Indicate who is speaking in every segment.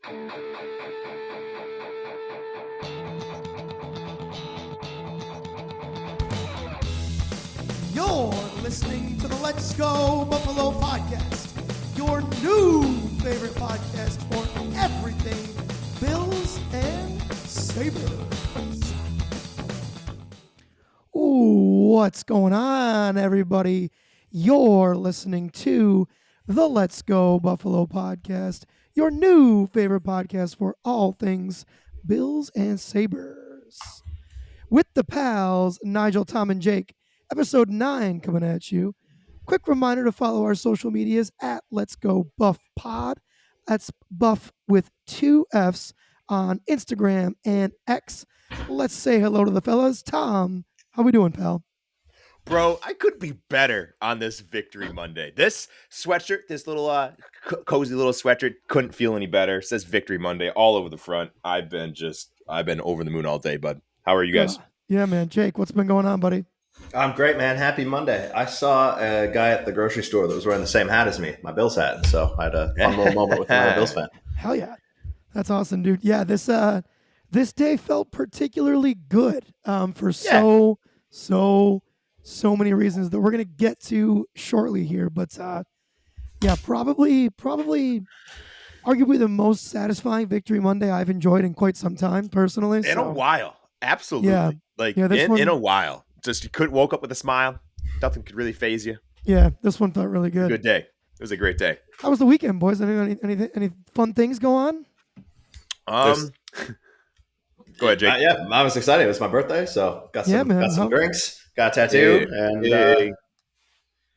Speaker 1: You're listening to the Let's Go Buffalo podcast, your new favorite podcast for everything Bills and Sabres. Ooh, what's going on, everybody? You're listening to the Let's Go Buffalo podcast, your new favorite podcast for all things Bills and Sabres. With the pals, Nigel, Tom, and Jake, episode 9 coming at you. Quick reminder to follow our social medias at Let's Go Buff Pod. That's Buff with 2 F's on Instagram and X. Let's say hello to the fellas. Tom, how we doing, pal?
Speaker 2: Bro, I could be better on this Victory Monday. This sweatshirt, this little cozy little sweatshirt, couldn't feel any better. It says Victory Monday all over the front. I've been over the moon all day, bud. How are you guys?
Speaker 1: Yeah, man. Jake, what's been going on, buddy?
Speaker 3: I'm great, man. Happy Monday. I saw a guy at the grocery store that was wearing the same hat as me, my Bills hat. So I had a fun little moment with another Bills fan.
Speaker 1: Hell yeah. That's awesome, dude. Yeah, this day felt particularly good for so many reasons that we're going to get to shortly here. But yeah, probably arguably the most satisfying Victory Monday I've enjoyed in quite some time, personally.
Speaker 2: In a while. Absolutely.
Speaker 1: Yeah.
Speaker 2: In a while. Just you couldn't woke up with a smile. Nothing could really faze you.
Speaker 1: Yeah, this one felt really good.
Speaker 2: Good day. It was a great day.
Speaker 1: How was the weekend, boys? Any fun things go on?
Speaker 2: Go ahead, Jake.
Speaker 3: Yeah, I was excited. It was my birthday, so got some drinks, got a tattoo, and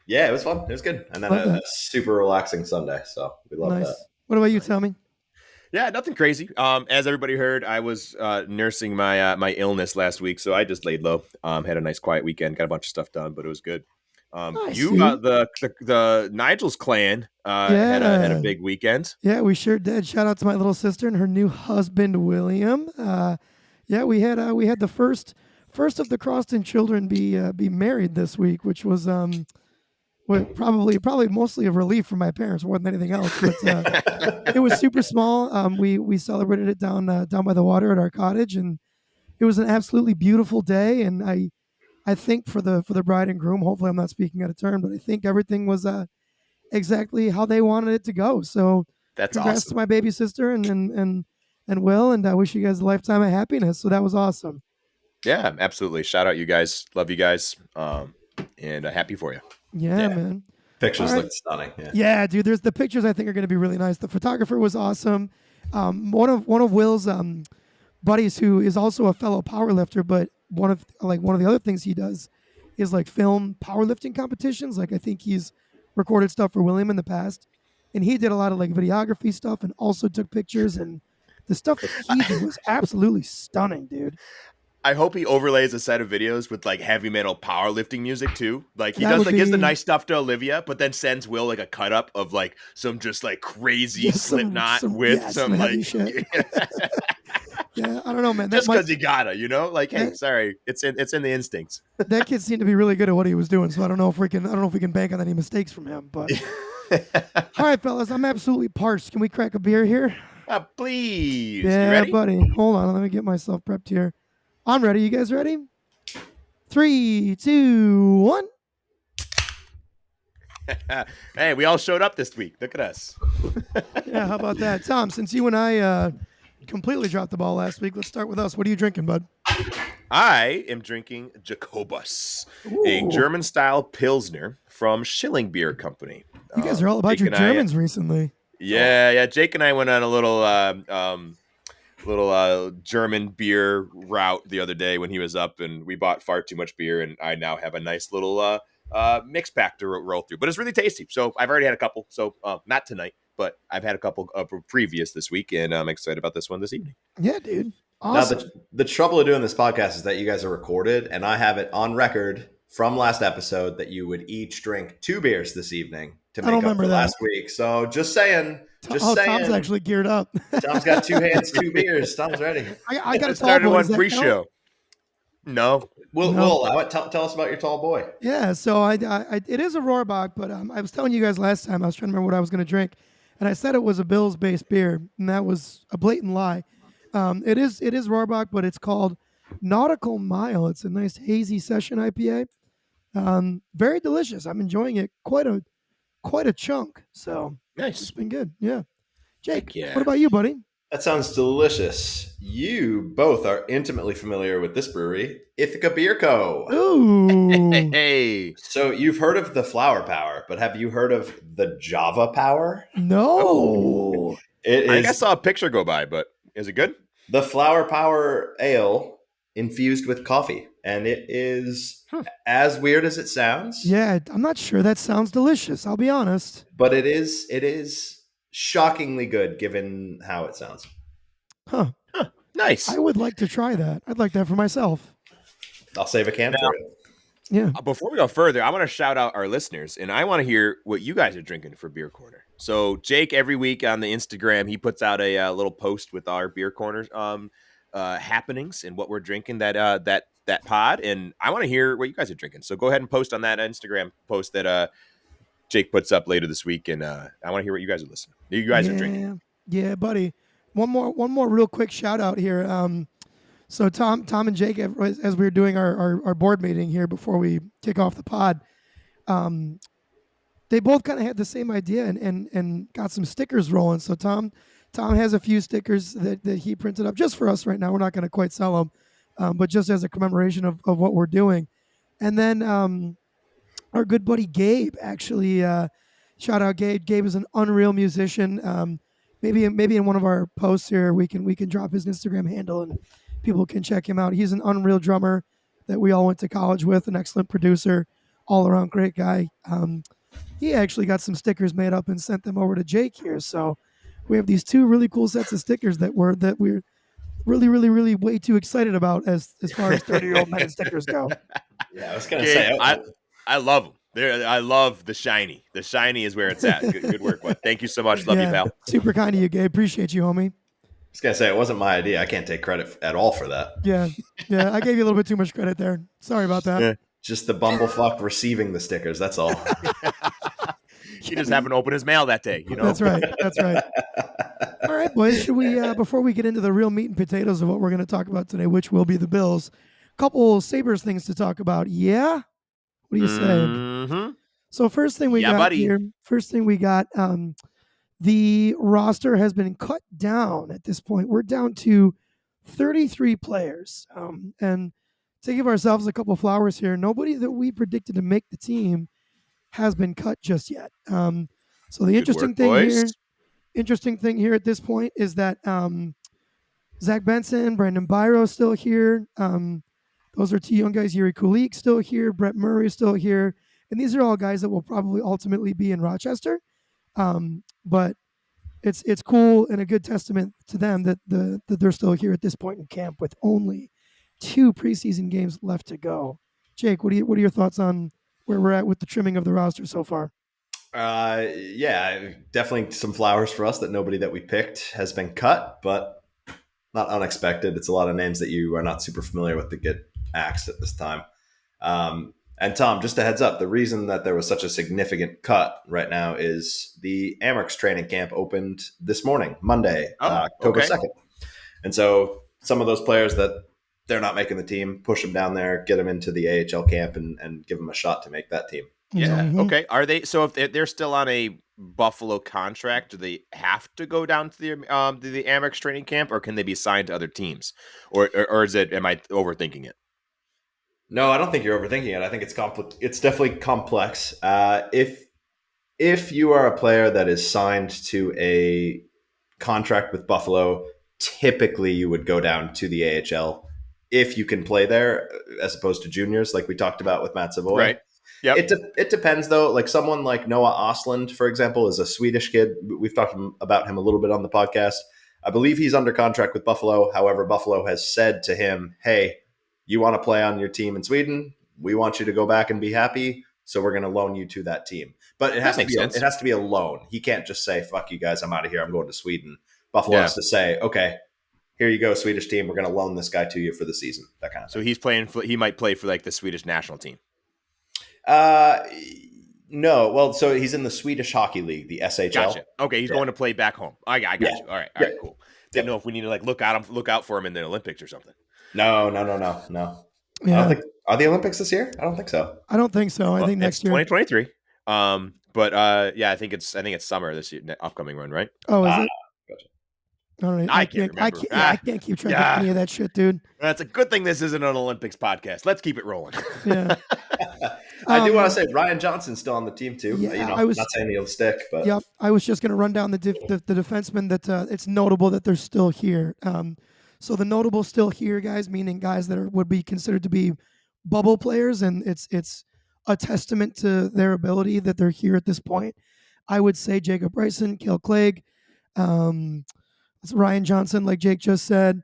Speaker 3: yeah, it was fun. It was good. And then a super relaxing Sunday, so we love that.
Speaker 1: What about you, Tommy?
Speaker 2: Yeah, nothing crazy. As everybody heard, I was nursing my illness last week, so I just laid low. Had a nice quiet weekend, got a bunch of stuff done, but it was good.
Speaker 1: Nice,
Speaker 2: the Nigel's clan had a big weekend.
Speaker 1: Yeah, we sure did. Shout out to my little sister and her new husband, William. Yeah, we had the first of the Croston children be married this week, which was probably mostly a relief for my parents more than anything else. But it was super small. We celebrated it down by the water at our cottage, and it was an absolutely beautiful day. And I think for the bride and groom, hopefully I'm not speaking out of turn, but I think everything was exactly how they wanted it to go. So
Speaker 2: that's
Speaker 1: congrats
Speaker 2: awesome
Speaker 1: to my baby sister and Will, and I wish you guys a lifetime of happiness. So that was awesome.
Speaker 2: Yeah, absolutely. Shout out you guys. Love you guys. And happy for you.
Speaker 1: Yeah, man.
Speaker 3: Pictures look stunning.
Speaker 1: Yeah, dude. There's the pictures. I think are going to be really nice. The photographer was awesome. One of Will's buddies, who is also a fellow powerlifter, but one of the other things he does is like film powerlifting competitions. Like I think he's recorded stuff for William in the past, and he did a lot of like videography stuff and also took pictures. And the stuff that he did was absolutely stunning, dude.
Speaker 2: I hope he overlays a set of videos with like heavy metal powerlifting music too. Like he gives the nice stuff to Olivia, but then sends Will like a cut up of like some just like crazy Slipknot with some like
Speaker 1: shit. Yeah, I don't know, man.
Speaker 2: Just because you gotta, like, hey, sorry, it's in the instincts.
Speaker 1: That kid seemed to be really good at what he was doing, so I don't know if we can bank on any mistakes from him. But all right, fellas, I'm absolutely parched. Can we crack a beer here?
Speaker 2: Please.
Speaker 1: Yeah,
Speaker 2: you ready?
Speaker 1: buddy. Hold on, let me get myself prepped here. I'm ready. You guys ready? 3, 2, 1.
Speaker 2: Hey, we all showed up this week. Look at us.
Speaker 1: Yeah, how about that? Tom, since you and I completely dropped the ball last week, let's start with us. What are you drinking, bud?
Speaker 2: I am drinking Jacobus, a German-style Pilsner from Schilling Beer Company.
Speaker 1: You guys are all about your Germans recently.
Speaker 2: Yeah. Jake and I went on a little German beer route the other day when he was up, and we bought far too much beer, and I now have a nice little mix pack to roll through. But it's really tasty. So I've already had a couple. So not tonight, but I've had a couple previous this week, and I'm excited about this one this evening.
Speaker 1: Yeah, dude. Awesome.
Speaker 3: Now, the trouble of doing this podcast is that you guys are recorded, and I have it on record from last episode that you would each drink 2 beers this evening to make up for last week. So just saying.
Speaker 1: Tom's actually geared up.
Speaker 3: Tom's got 2 hands, 2 beers. Tom's ready.
Speaker 1: I got a tall
Speaker 2: started
Speaker 1: boy.
Speaker 2: one pre-show. No.
Speaker 3: We'll allow it. Tell us about your tall boy.
Speaker 1: Yeah, so it is a Rohrbach, but I was telling you guys last time, I was trying to remember what I was going to drink. and I said it was a Bills-based beer, and that was a blatant lie. It is Rohrbach, but it's called Nautical Mile. It's a nice hazy session IPA. Very delicious. I'm enjoying it quite a chunk. So
Speaker 2: Nice.
Speaker 1: it's been good. Yeah. Jake,
Speaker 2: Heck yeah.
Speaker 1: what about you, buddy?
Speaker 3: That sounds delicious. You both are intimately familiar with this brewery, Ithaca Beer Co.
Speaker 1: Ooh.
Speaker 2: Hey.
Speaker 3: So you've heard of the Flower Power, but have you heard of the Java Power?
Speaker 1: No.
Speaker 3: It
Speaker 2: I think I
Speaker 3: is
Speaker 2: saw a picture go by, but is it good?
Speaker 3: the Flower Power Ale infused with coffee, and it is as weird as it sounds.
Speaker 1: Yeah, I'm not sure. That sounds delicious. I'll be honest.
Speaker 3: But it is shockingly good given how it sounds.
Speaker 1: Huh.
Speaker 2: Nice.
Speaker 1: I would like to try that. I'd like that for myself.
Speaker 3: I'll save a can for you.
Speaker 1: Yeah.
Speaker 2: Before we go further, I want to shout out our listeners, and I want to hear what you guys are drinking for Beer Corner. So Jake, every week on the Instagram, he puts out a little post with our Beer Corner happenings and what we're drinking that pod. And I want to hear what you guys are drinking. So go ahead and post on that Instagram post that Jake puts up later this week, and I want to hear what you guys are listening. You guys are drinking.
Speaker 1: Yeah, buddy. One more real quick shout out here. So Tom and Jake, as we were doing our board meeting here before we kick off the pod, they both kind of had the same idea and got some stickers rolling. So Tom has a few stickers that he printed up just for us right now. We're not going to quite sell them, but just as a commemoration of what we're doing. And then our good buddy Gabe, actually, shout out Gabe. Gabe is an unreal musician. Maybe in one of our posts here we can drop his Instagram handle and people can check him out. He's an unreal drummer that we all went to college with, an excellent producer, all around great guy. He actually got some stickers made up and sent them over to Jake here. So we have these two really cool sets of stickers that we're really way too excited about as far as 30-year-old men stickers go.
Speaker 3: Yeah, I was gonna say
Speaker 2: I love them. I love the shiny. The shiny is where it's at. Good work, bud. Thank you so much. Love you, pal.
Speaker 1: Super kind of you, Gabe. Appreciate you, homie.
Speaker 3: I was gonna say it wasn't my idea. I can't take credit at all for that.
Speaker 1: Yeah. I gave you a little bit too much credit there. Sorry about that.
Speaker 2: Yeah.
Speaker 3: Just the bumblefuck receiving the stickers. That's all.
Speaker 2: He just happened to open his mail that day. You know.
Speaker 1: That's right. All right, boys. Should we, before we get into the real meat and potatoes of what we're going to talk about today, which will be the Bills, a couple Sabres things to talk about. Yeah. What do you say?
Speaker 2: Mm-hmm.
Speaker 1: So first thing we got
Speaker 2: buddy.
Speaker 1: here. First thing we got. The roster has been cut down at this point. We're down to 33 players. And to give ourselves a couple flowers here, nobody that we predicted to make the team has been cut just yet. So the interesting thing here at this point is that Zach Benson, Brandon Byro still here. Those are two young guys. Yuri Kulik still here. Brett Murray is still here. And these are all guys that will probably ultimately be in Rochester. But it's cool and a good testament to them that they're still here at this point in camp with only 2 preseason games left to go. Jake, what are your thoughts on where we're at with the trimming of the roster so far?
Speaker 3: Yeah, definitely some flowers for us that nobody that we picked has been cut, but not unexpected. It's a lot of names that you are not super familiar with that get axed at this time. And Tom, just a heads up, the reason that there was such a significant cut right now is the Amerks training camp opened this morning, Monday, October 2nd. And so some of those players that they're not making the team, push them down there, get them into the AHL camp and give them a shot to make that team.
Speaker 2: Yeah. Mm-hmm. Okay. Are they, so if they're still on a Buffalo contract, do they have to go down to the Amerks training camp, or can they be signed to other teams? Or is it, am I overthinking it?
Speaker 3: No, I don't think you're overthinking it. I think it's definitely complex. If you are a player that is signed to a contract with Buffalo, typically you would go down to the AHL if you can play there, as opposed to juniors, like we talked about with Matt Savoy.
Speaker 2: Right. Yep.
Speaker 3: It depends, though. Like someone like Noah Ostlund, for example, is a Swedish kid. We've talked about him a little bit on the podcast. I believe he's under contract with Buffalo. However, Buffalo has said to him, hey, you want to play on your team in Sweden? We want you to go back and be happy. So we're going to loan you to that team. But it has to be a loan. He can't just say, fuck you guys, I'm out of here. I'm going to Sweden. Buffalo has to say, okay, here you go, Swedish team. We're going to loan this guy to you for the season. That kind of thing.
Speaker 2: So he might play for like the Swedish national team.
Speaker 3: No, well, so he's in the Swedish Hockey League, the SHL.
Speaker 2: Gotcha. Okay, he's going to play back home. I got
Speaker 3: Yeah.
Speaker 2: you. All right,
Speaker 3: Yep.
Speaker 2: cool. Didn't know if we need to like look out for him in the Olympics or something.
Speaker 3: No. I
Speaker 1: Yeah,
Speaker 3: don't think are the Olympics this year? I don't think so.
Speaker 1: I don't think so. I
Speaker 2: Well,
Speaker 1: think
Speaker 2: it's
Speaker 1: next year.
Speaker 2: 2023. But yeah, I think it's summer this year, upcoming run, right?
Speaker 1: Oh, is it?
Speaker 3: Gotcha.
Speaker 1: All right.
Speaker 2: I can't remember.
Speaker 1: I can't keep track of any of that shit, dude.
Speaker 2: That's a good thing this isn't an Olympics podcast. Let's keep it rolling.
Speaker 1: Yeah.
Speaker 3: I do want to say Ryan Johnson's still on the team too.
Speaker 1: Yeah,
Speaker 3: I was not saying he'll stick, but
Speaker 1: yep. I was just going to run down the defensemen that it's notable that they're still here. So the notable still here guys, meaning guys that would be considered to be bubble players, and it's a testament to their ability that they're here at this point. I would say Jacob Bryson, Kale Clegg, Ryan Johnson, like Jake just said,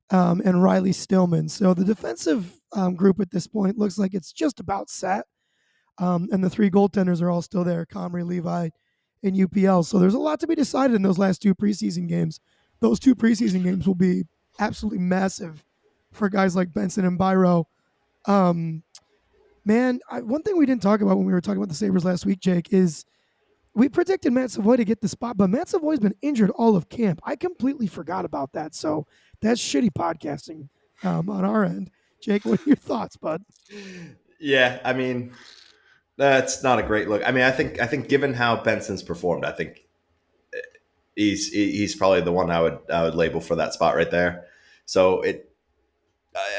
Speaker 1: and Riley Stillman. So the defensive group at this point looks like it's just about set. And the three goaltenders are all still there, Comrie, Levi, and UPL. So there's a lot to be decided in those last two preseason games. Those two preseason games will be absolutely massive for guys like Benson and Byro. One thing we didn't talk about when we were talking about the Sabres last week, Jake, is we predicted Matt Savoy to get the spot, but Matt Savoy's been injured all of camp. I completely forgot about that. So that's shitty podcasting on our end. Jake, what are your thoughts, bud?
Speaker 3: yeah, I mean, that's not a great look. I mean, I think given how Benson's performed, I think he's probably the one I would label for that spot right there. So it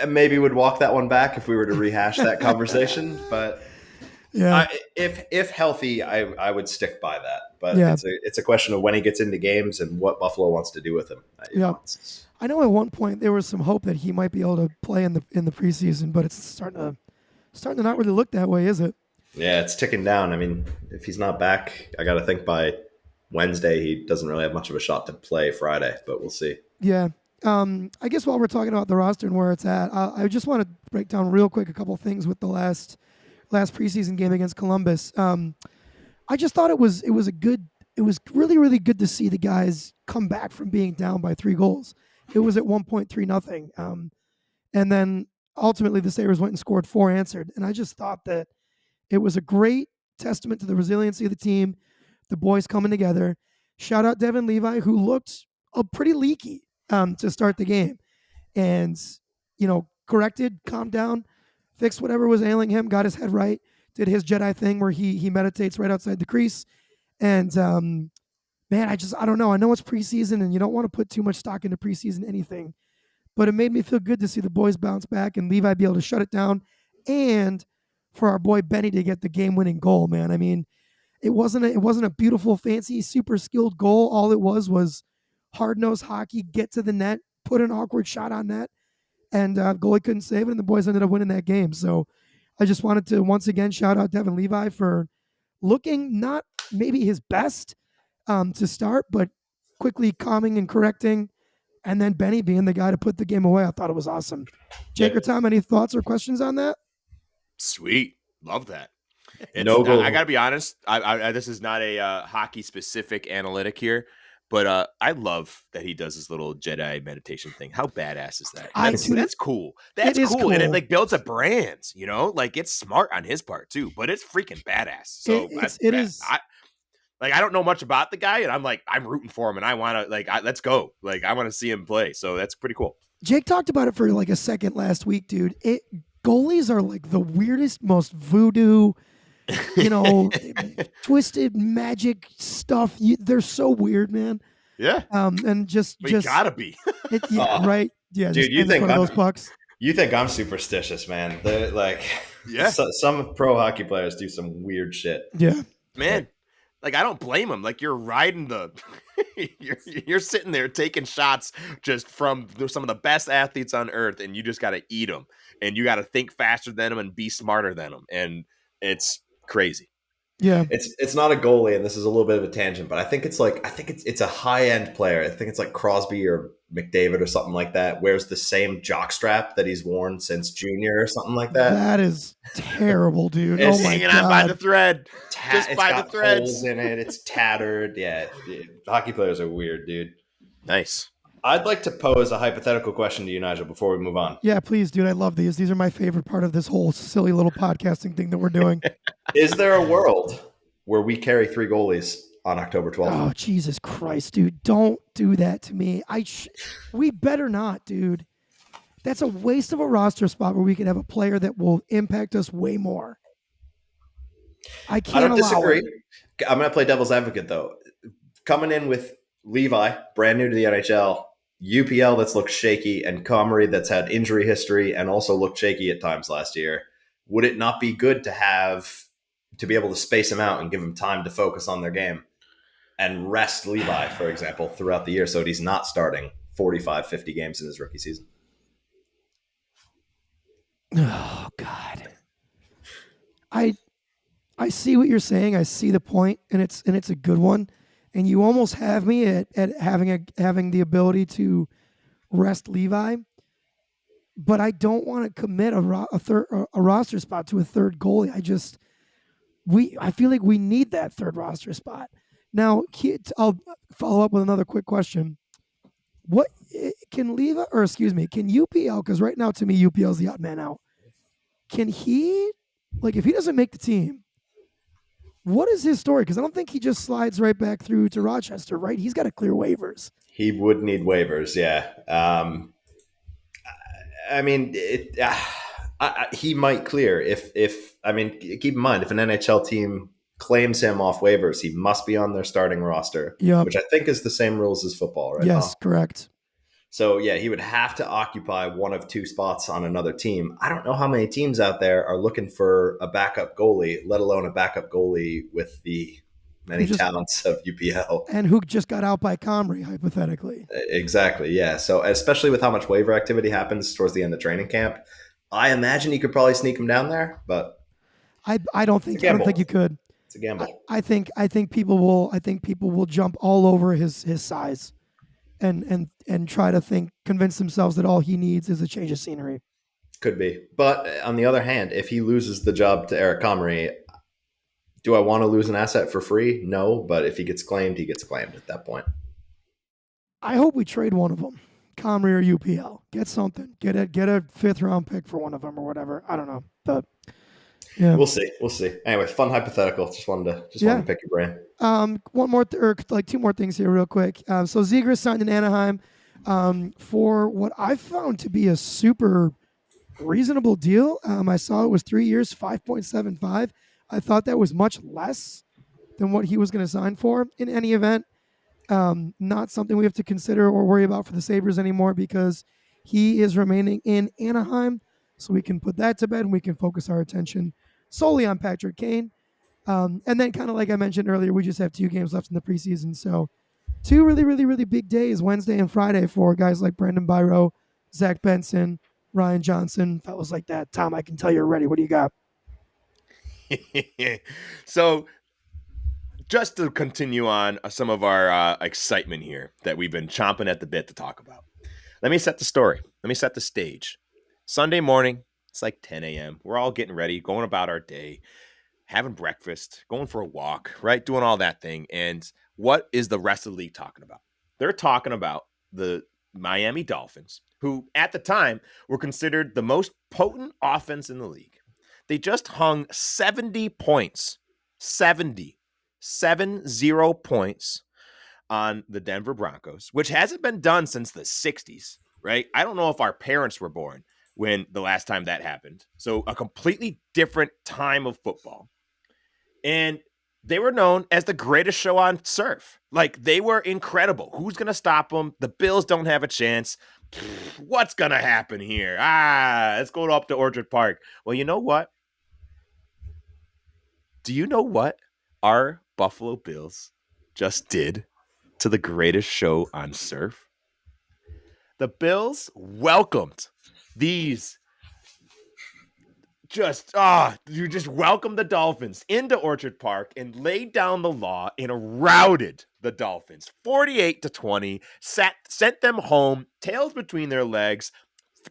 Speaker 3: maybe would walk that one back if we were to rehash that conversation, but.
Speaker 1: Yeah.
Speaker 3: If healthy, I would stick by that. But it's a question of when he gets into games and what Buffalo wants to do with him.
Speaker 1: Yeah, I know at one point there was some hope that he might be able to play in the preseason, but it's starting to not really look that way, is it?
Speaker 3: Yeah, it's ticking down. I mean, if he's not back, I got to think by Wednesday he doesn't really have much of a shot to play Friday, but we'll see.
Speaker 1: Yeah. I guess while we're talking about the roster and where it's at, I just want to break down real quick a couple things with the last preseason game against Columbus. I just thought it was really, really good to see the guys come back from being down by 3 goals. It was at 1.3-0. And then ultimately the Sabres went and scored 4 answered. And I just thought that it was a great testament to the resiliency of the team, the boys coming together. Shout out Devin Levi, who looked pretty leaky to start the game. And, corrected, calmed down, fixed whatever was ailing him, got his head right, did his Jedi thing where he meditates right outside the crease. And, I don't know. I know it's preseason and you don't want to put too much stock into preseason anything, but it made me feel good to see the boys bounce back and Levi be able to shut it down and for our boy Benny to get the game-winning goal, man. I mean, it wasn't a beautiful, fancy, super skilled goal. All it was hard-nosed hockey, get to the net, put an awkward shot on net, and goalie couldn't save it, and the boys ended up winning that game. So I just wanted to once again shout out Devin Levi for looking not maybe his best to start, but quickly calming and correcting, and then Benny being the guy to put the game away. I thought it was awesome. Jake or Tom, any thoughts or questions on that?
Speaker 2: Sweet. Love that.
Speaker 3: No goal.
Speaker 2: I got to be honest. I this is not a hockey-specific analytic here, but I love that he does his little Jedi meditation thing. How badass is that? That's cool. That's cool. And it like builds a brand, like it's smart on his part too, but it's freaking badass. So it is. I don't know much about the guy, and I'm rooting for him, and I want to let's go. I want to see him play. So that's pretty cool.
Speaker 1: Jake talked about it for a second last week, dude. Goalies are the weirdest, most voodoo, twisted magic stuff. They're so weird, man.
Speaker 2: Yeah.
Speaker 1: And just
Speaker 2: gotta be.
Speaker 1: Right. Yeah.
Speaker 3: Dude, you think
Speaker 1: those pucks?
Speaker 3: You think I'm superstitious, man? They're some pro hockey players do some weird shit.
Speaker 1: Yeah,
Speaker 2: man. I don't blame them. You're riding you're sitting there taking shots just from some of the best athletes on earth, and you just got to eat them, and you got to think faster than them and be smarter than them, and it's crazy.
Speaker 1: Yeah,
Speaker 3: it's not a goalie, and this is a little bit of a tangent, but I think it's a high end player. I think it's like Crosby or McDavid or something like that. Wears the same jockstrap that he's worn since junior or something like that.
Speaker 1: That is terrible, dude.
Speaker 2: It's hanging on by the thread, just by the threads.
Speaker 3: Holes in it. It's tattered. Yeah, hockey players are weird, dude.
Speaker 2: Nice.
Speaker 3: I'd like to pose a hypothetical question to you, Nigel, before we move on.
Speaker 1: Yeah, please, dude. I love these. These are my favorite part of this whole silly little podcasting thing that we're doing.
Speaker 3: Is there a world where we carry 3 goalies on October 12th.
Speaker 1: Oh, Jesus Christ, dude. Don't do that to me. We better not, dude. That's a waste of a roster spot where we can have a player that will impact us way more. I can't
Speaker 3: don't
Speaker 1: allow
Speaker 3: disagree.
Speaker 1: it.
Speaker 3: I'm going to play devil's advocate, though. Coming in with Levi, brand new to the NHL, UPL that's looked shaky, and Comrie that's had injury history and also looked shaky at times last year, would it not be good to be able to space him out and give him time to focus on their game and rest Levi, for example, throughout the year so that he's not starting 45, 50 games in his rookie season?
Speaker 1: Oh, God. I see what you're saying. I see the point, and it's a good one. And you almost have me at having the ability to rest Levi, but I don't want to commit a roster spot to a third goalie. I feel like we need that third roster spot. Now, I'll follow up with another quick question. What can Levi, or excuse me, can UPL? Because right now, to me, UPL is the odd man out. Can he, like, if he doesn't make the team? What is his story? Because I don't think he just slides right back through to Rochester, right? He's got to clear waivers.
Speaker 3: He would need waivers, yeah. I mean, he might clear if I mean, keep in mind, if an NHL team claims him off waivers, he must be on their starting roster,
Speaker 1: Yep.
Speaker 3: which I think is the same rules as football, right?
Speaker 1: Yes, correct.
Speaker 3: So, yeah, he would have to occupy one of 2 spots on another team. I don't know how many teams out there are looking for a backup goalie, let alone a backup goalie with the many talents of UPL.
Speaker 1: And who just got out by Comrie, hypothetically.
Speaker 3: Exactly, yeah. So, especially with how much waiver activity happens towards the end of training camp, I imagine you could probably sneak him down there, but
Speaker 1: I don't think you could.
Speaker 3: It's a gamble.
Speaker 1: I think people will jump all over his size. And try to convince themselves that all he needs is a change of scenery.
Speaker 3: Could be. But on the other hand, if he loses the job to Eric Comrie, do I want to lose an asset for free? No, but if he gets claimed, he gets claimed at that point.
Speaker 1: I hope we trade one of them, Comrie or UPL. Get something. Get a 5th round pick for one of them or whatever. I don't know. But yeah,
Speaker 3: we'll see. Anyway, fun hypothetical. Just wanted to pick your brain.
Speaker 1: One more, or like 2 more things here, real quick. So Zegras signed in Anaheim for what I found to be a super reasonable deal. I saw it was 3 years, 5.75. I thought that was much less than what he was going to sign for. In any event, not something we have to consider or worry about for the Sabres anymore because he is remaining in Anaheim. So we can put that to bed and we can focus our attention solely on Patrick Kane. And then kind of like I mentioned earlier, we just have 2 games left in the preseason. So 2 really, really, really big days, Wednesday and Friday, for guys like Brandon Byro, Zach Benson, Ryan Johnson, fellas like that. Tom, I can tell you're ready. What do you got?
Speaker 2: So just to continue on some of our excitement here that we've been chomping at the bit to talk about. Let me set the story. Let me set the stage. Sunday morning, it's like 10 a.m. We're all getting ready, going about our day, having breakfast, going for a walk, right? Doing all that thing. And what is the rest of the league talking about? They're talking about the Miami Dolphins, who at the time were considered the most potent offense in the league. They just hung 70 points, 70 points on the Denver Broncos, which hasn't been done since the 60s, right? I don't know if our parents were born when the last time that happened. So a completely different time of football. And they were known as the greatest show on surf. Like, they were incredible. Who's going to stop them? The Bills don't have a chance. What's going to happen here? Let's go up to Orchard Park. Well, you know what? Do you know what our Buffalo Bills just did to the greatest show on surf? The Bills welcomed these you just welcomed the Dolphins into Orchard Park and laid down the law and routed the Dolphins 48-20, sent them home, tails between their legs,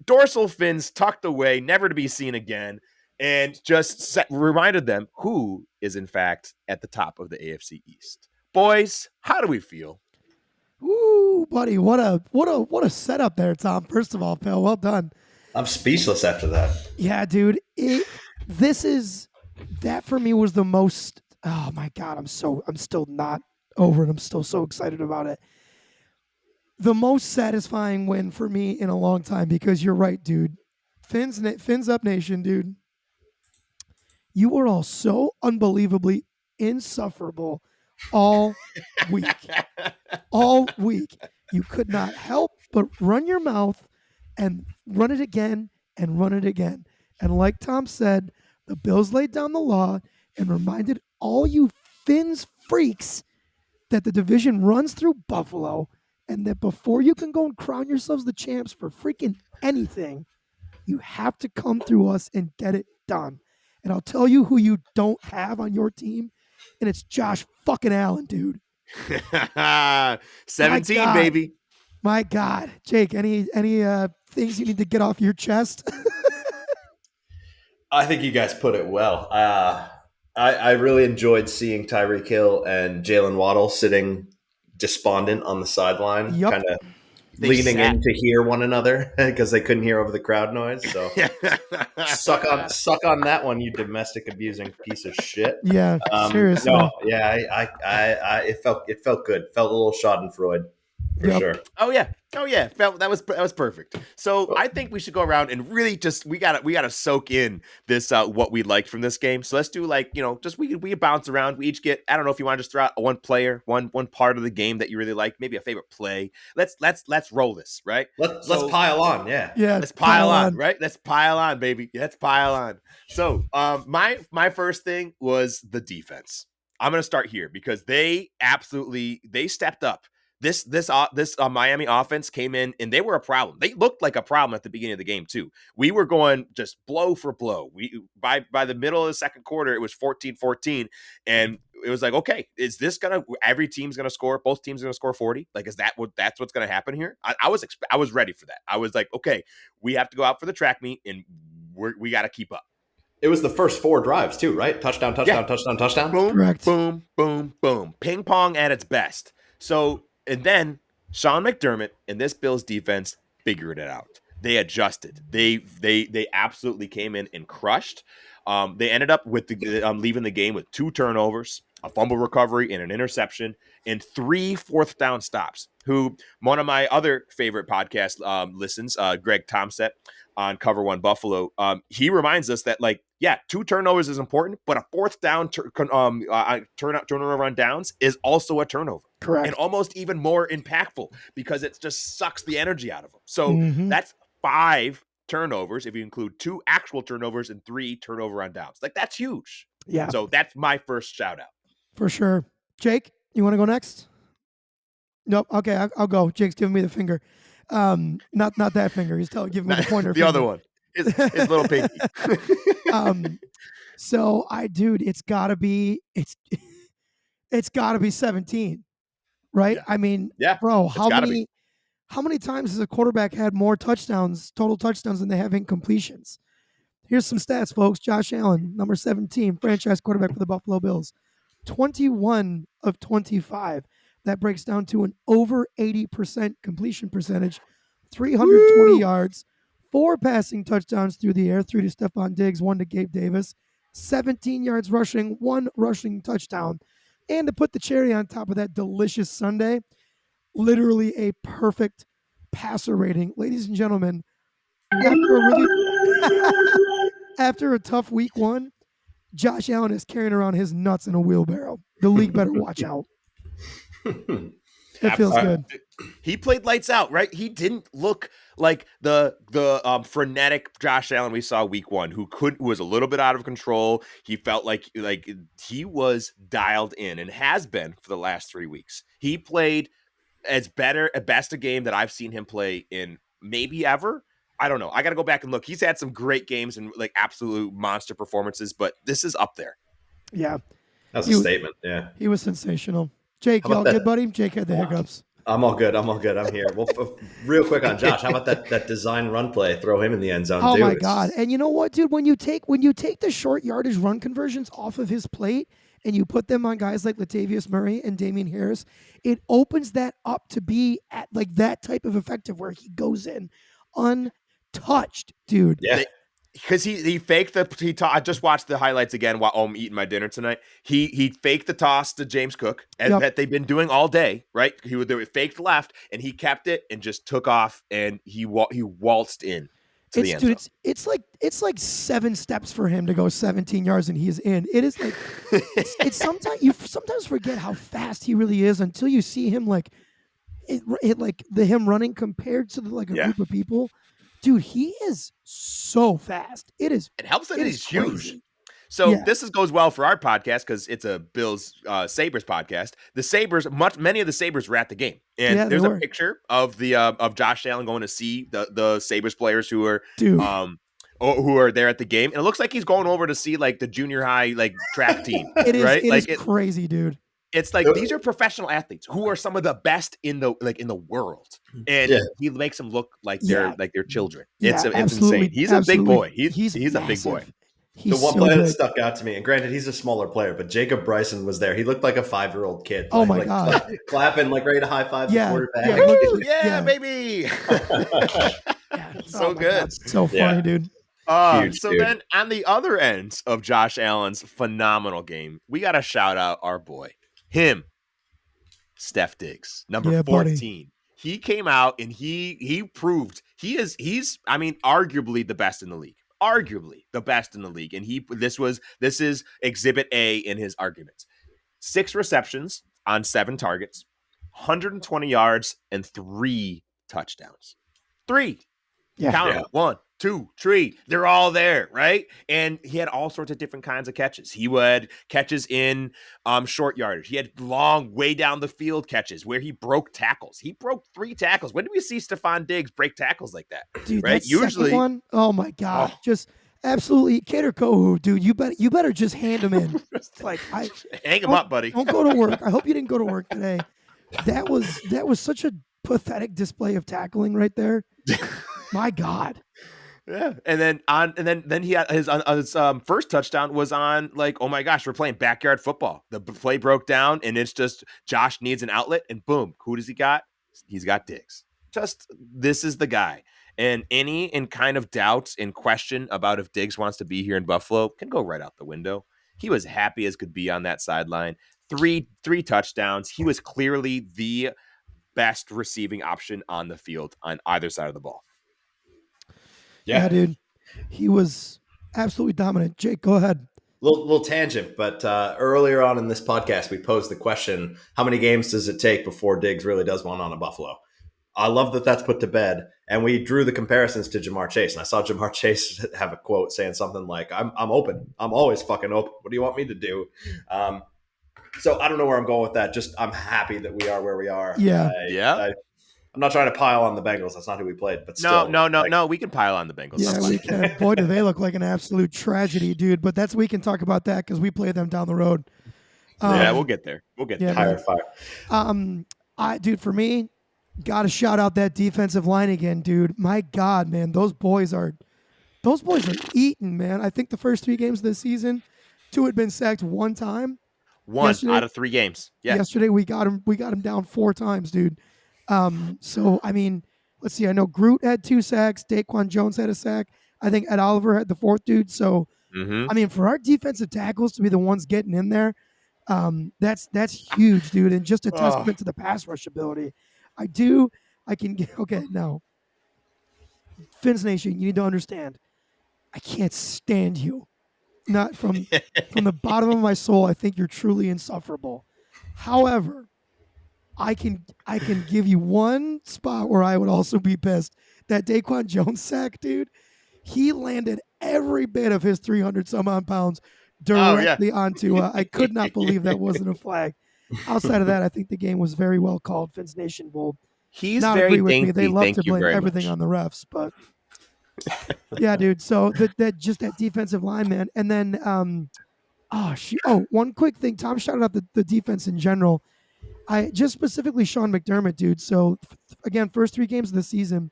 Speaker 2: dorsal fins tucked away, never to be seen again, and just reminded them who is in fact at the top of the AFC East. Boys, how do we feel?
Speaker 1: Ooh, buddy, what a setup there, Tom. First of all, pal, well done.
Speaker 3: I'm speechless after that.
Speaker 1: Yeah, dude. That for me was the most Oh my God, I'm still not over it. I'm still so excited about it. The most satisfying win for me in a long time, because you're right, dude. Fins up nation, dude. You were all so unbelievably insufferable all week. All week. You could not help but run your mouth and run it again and run it again. And like Tom said, the Bills laid down the law and reminded all you Finns freaks that the division runs through Buffalo, and that before you can go and crown yourselves the champs for freaking anything, you have to come through us and get it done. And I'll tell you who you don't have on your team, and it's Josh fucking Allen, dude.
Speaker 2: 17, baby.
Speaker 1: My God. Jake, any things you need to get off your chest?
Speaker 3: I think you guys put it well. I really enjoyed seeing Tyreek Hill and Jalen Waddle sitting despondent on the sideline,
Speaker 1: Yup.
Speaker 3: kind of
Speaker 2: They
Speaker 3: leaning
Speaker 2: sat-
Speaker 3: in to hear one another because they couldn't hear over the crowd noise. So suck on that one, you domestic abusing piece of shit.
Speaker 1: Yeah, seriously.
Speaker 3: No, yeah, it felt good. Felt a little Schadenfreude for
Speaker 1: Yep.
Speaker 3: sure.
Speaker 2: Oh yeah. That was perfect. So I think we should go around and really just we gotta soak in this what we liked from this game. So let's do just we bounce around. We each get, I don't know if you want to just throw out one player, one part of the game that you really like, maybe a favorite play. Let's roll this, right?
Speaker 3: Let's pile on, yeah.
Speaker 2: Let's pile on, right? Let's pile on, baby. Let's pile on. So my first thing was the defense. I'm gonna start here because they stepped up. This Miami offense came in and they were a problem. They looked like a problem at the beginning of the game too. We were going just blow for blow. We by the middle of the second quarter, it was 14-14, and it was like, okay, is this every team's gonna score? Both teams are gonna score 40? Like, is that's what's gonna happen here? I was ready for that. I was like, okay, we have to go out for the track meet and we got to keep up.
Speaker 3: It was the first 4 drives too, right? Touchdown, touchdown, touchdown, touchdown.
Speaker 2: Boom,
Speaker 1: Correct.
Speaker 2: boom, boom, boom. Ping pong at its best. So, and then Sean McDermott and this Bills defense figured it out. They adjusted. They absolutely came in and crushed. They ended up with leaving the game with 2 turnovers, a fumble recovery, and an interception, and 3 fourth down stops. Who one of my other favorite podcast listens, Greg Tomset on Cover One Buffalo. He reminds us that 2 turnovers is important, but a fourth down turnover on downs is also a turnover.
Speaker 1: Correct.
Speaker 2: And almost even more impactful because it just sucks the energy out of them. So that's 5 turnovers if you include 2 actual turnovers and 3 turnover on downs. That's huge.
Speaker 1: Yeah.
Speaker 2: So that's my first shout out.
Speaker 1: For sure. Jake, you want to go next? Nope. Okay, I'll go. Jake's giving me the finger. Not that finger. He's giving me the pointer.
Speaker 2: The other one. His little pinky.
Speaker 1: So it's gotta be 17, right?
Speaker 2: Yeah.
Speaker 1: I mean,
Speaker 2: Yeah,
Speaker 1: bro, how many times has a quarterback had more total touchdowns, than they have incompletions? Here's some stats, folks. Josh Allen, number 17, franchise quarterback for the Buffalo Bills, 21 of 25. That breaks down to an over 80% completion percentage, 320 yards, 4 passing touchdowns through the air, 3 to Stephon Diggs, 1 to Gabe Davis, 17 yards rushing, 1 rushing touchdown. And to put the cherry on top of that delicious Sunday, literally a perfect passer rating. Ladies and gentlemen, after a tough week 1, Josh Allen is carrying around his nuts in a wheelbarrow. The league better watch out. It feels good.
Speaker 2: He played lights out, right? He didn't look like the frenetic Josh Allen we saw week 1, who was a little bit out of control. He felt like he was dialed in and has been for the last 3 weeks. He played at best a game that I've seen him play in maybe ever. I don't know. I got to go back and look. He's had some great games and absolute monster performances, but this is up there.
Speaker 1: Yeah.
Speaker 3: That's a statement. Yeah.
Speaker 1: He was sensational. Jake, you all good, buddy? Jake had the hiccups.
Speaker 3: I'm all good. I'm here. Well, real quick on Josh, how about that design run play? Throw him in the end zone,
Speaker 1: too.
Speaker 3: Oh,
Speaker 1: my God. And you know what, dude? When you take the short yardage run conversions off of his plate and you put them on guys like Latavius Murray and Damian Harris, it opens that up to be at that type of effective where he goes in untouched, dude.
Speaker 3: Yeah.
Speaker 2: because he faked I just watched the highlights again while I'm eating my dinner tonight. He faked the toss to James Cook
Speaker 1: Yep.
Speaker 2: that they've been doing all day, right? He would do it faked left, and he kept it and just took off, and he waltzed in to the end zone.
Speaker 1: It's like 7 steps for him to go 17 yards and he's in. It is like it's sometimes you sometimes forget how fast he really is until you see him like him running compared to a
Speaker 2: Yeah.
Speaker 1: group of people. Dude, he is so fast. It
Speaker 2: helps that
Speaker 1: it
Speaker 2: he's
Speaker 1: is
Speaker 2: huge.
Speaker 1: crazy.
Speaker 2: So
Speaker 1: Yeah.
Speaker 2: this goes well for our podcast because it's a Bills Sabres podcast. The Sabres, many of the Sabres were at the game, and
Speaker 1: Yeah, they
Speaker 2: there's a
Speaker 1: were.
Speaker 2: picture of the of Josh Allen going to see the Sabres players who are
Speaker 1: Dude.
Speaker 2: Who are there at the game, and it looks like he's going over to see like the junior high track team.
Speaker 1: It is
Speaker 2: right?
Speaker 1: it is crazy, dude.
Speaker 2: It's like these are professional athletes who are some of the best in the world, and he makes them look like they're children.
Speaker 1: Yeah,
Speaker 2: It's insane. He's a big boy. He's a big boy.
Speaker 1: He's
Speaker 3: the one
Speaker 1: so
Speaker 3: player
Speaker 1: good.
Speaker 3: that stuck out to me, and granted, he's a smaller player, but Jacob Bryson was there. He looked like a 5-year-old kid.
Speaker 1: Oh my God.
Speaker 3: Clapping, ready to high five the quarterback.
Speaker 2: Yeah, baby. So good.
Speaker 1: God, so funny, dude.
Speaker 3: Dude.
Speaker 2: Then on the other end of Josh Allen's phenomenal game, we got to shout out our boy, Steph Diggs, number 14. Buddy. He came out and he proved he's arguably the best in the league. Arguably the best in the league. And this is exhibit A in his arguments. 6 receptions on 7 targets, 120 yards, and 3 touchdowns. 3.
Speaker 1: Yeah.
Speaker 2: Count them. 1, 2, 3. They're all there, right? And he had all sorts of different kinds of catches. He had catches in short yardage. He had long, way down the field catches where he broke tackles. He broke 3 tackles. When do we see Stephon Diggs break tackles like that?
Speaker 1: Dude,
Speaker 2: right?
Speaker 1: That usually one. Oh my God. Just absolutely Kader Kohu, dude. You better just hand him in.
Speaker 2: Hang him up, buddy.
Speaker 1: Don't go to work. I hope you didn't go to work today. That was such a pathetic display of tackling right there. My God.
Speaker 2: Yeah, and then he had his first touchdown was on oh my gosh, we're playing backyard football. The play broke down, and it's just Josh needs an outlet, and boom, who does he got? He's got Diggs. This is the guy. And any kind of doubt and question about if Diggs wants to be here in Buffalo can go right out the window. He was happy as could be on that sideline. Three touchdowns. He was clearly the best receiving option on the field on either side of the ball.
Speaker 1: Yeah, dude. He was absolutely dominant. Jake, go ahead.
Speaker 3: Little tangent, but earlier on in this podcast, we posed the question, how many games does it take before Diggs really does one on a Buffalo? I love that that's put to bed. And we drew the comparisons to Jamar Chase. And I saw Jamar Chase have a quote saying something like, I'm open. I'm always fucking open. What do you want me to do? So I don't know where I'm going with that. Just I'm happy that we are where we are.
Speaker 1: Yeah.
Speaker 3: I'm not trying to pile on the Bengals. That's not who we played. But still,
Speaker 2: no. We can pile on the Bengals.
Speaker 1: Yeah, we can. Boy, do they look like an absolute tragedy, dude. But we can talk about that because we play them down the road.
Speaker 2: We'll get there. We'll get there.
Speaker 3: Higher fire.
Speaker 1: Dude, for me, got to shout out that defensive line again, dude. My God, man, those boys are eating, man. I think the first 3 games of the season, 2 had been sacked 1 time.
Speaker 2: 1 out of 3 games. Yeah.
Speaker 1: Yesterday we got him down 4 times, dude. So I mean, let's see. I know Groot had 2 sacks. Daquan Jones had a sack. I think Ed Oliver had the 4th dude. So I mean, for our defensive tackles to be the ones getting in there, that's huge, dude, and just a testament to the pass rush ability. Now, Fins Nation, you need to understand. I can't stand you. Not from the bottom of my soul. I think you're truly insufferable. However, I can give you one spot where I would also be pissed. That Daquan Jones sack, dude. He landed every bit of his 300 some odd pounds directly onto. I could not believe that wasn't a flag. Outside of that, I think the game was very well called. Fins Nation will not agree with me. They love to blame everything on the refs, but yeah, dude. So that defensive line, man, and then one quick thing. Tom shouted out the defense in general. I just specifically Sean McDermott, dude. So again, first 3 games of the season,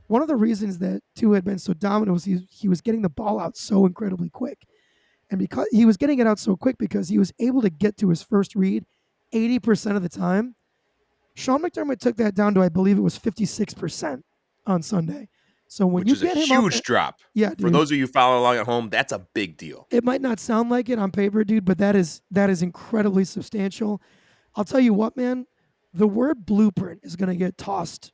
Speaker 1: one of the reasons that Tua had been so dominant was he was getting the ball out so incredibly quick. And because he was getting it out so quick because he was able to get to his first read 80% of the time. Sean McDermott took that down to, I believe it was 56% on Sunday. So when
Speaker 2: which
Speaker 1: you
Speaker 2: is a
Speaker 1: get him out there,
Speaker 2: huge drop.
Speaker 1: yeah,
Speaker 2: For
Speaker 1: dude,
Speaker 2: those of you following along at home, that's a big deal.
Speaker 1: it might not sound like it on paper, dude, but that is incredibly substantial. I'll tell you what, man, the word blueprint is going to get tossed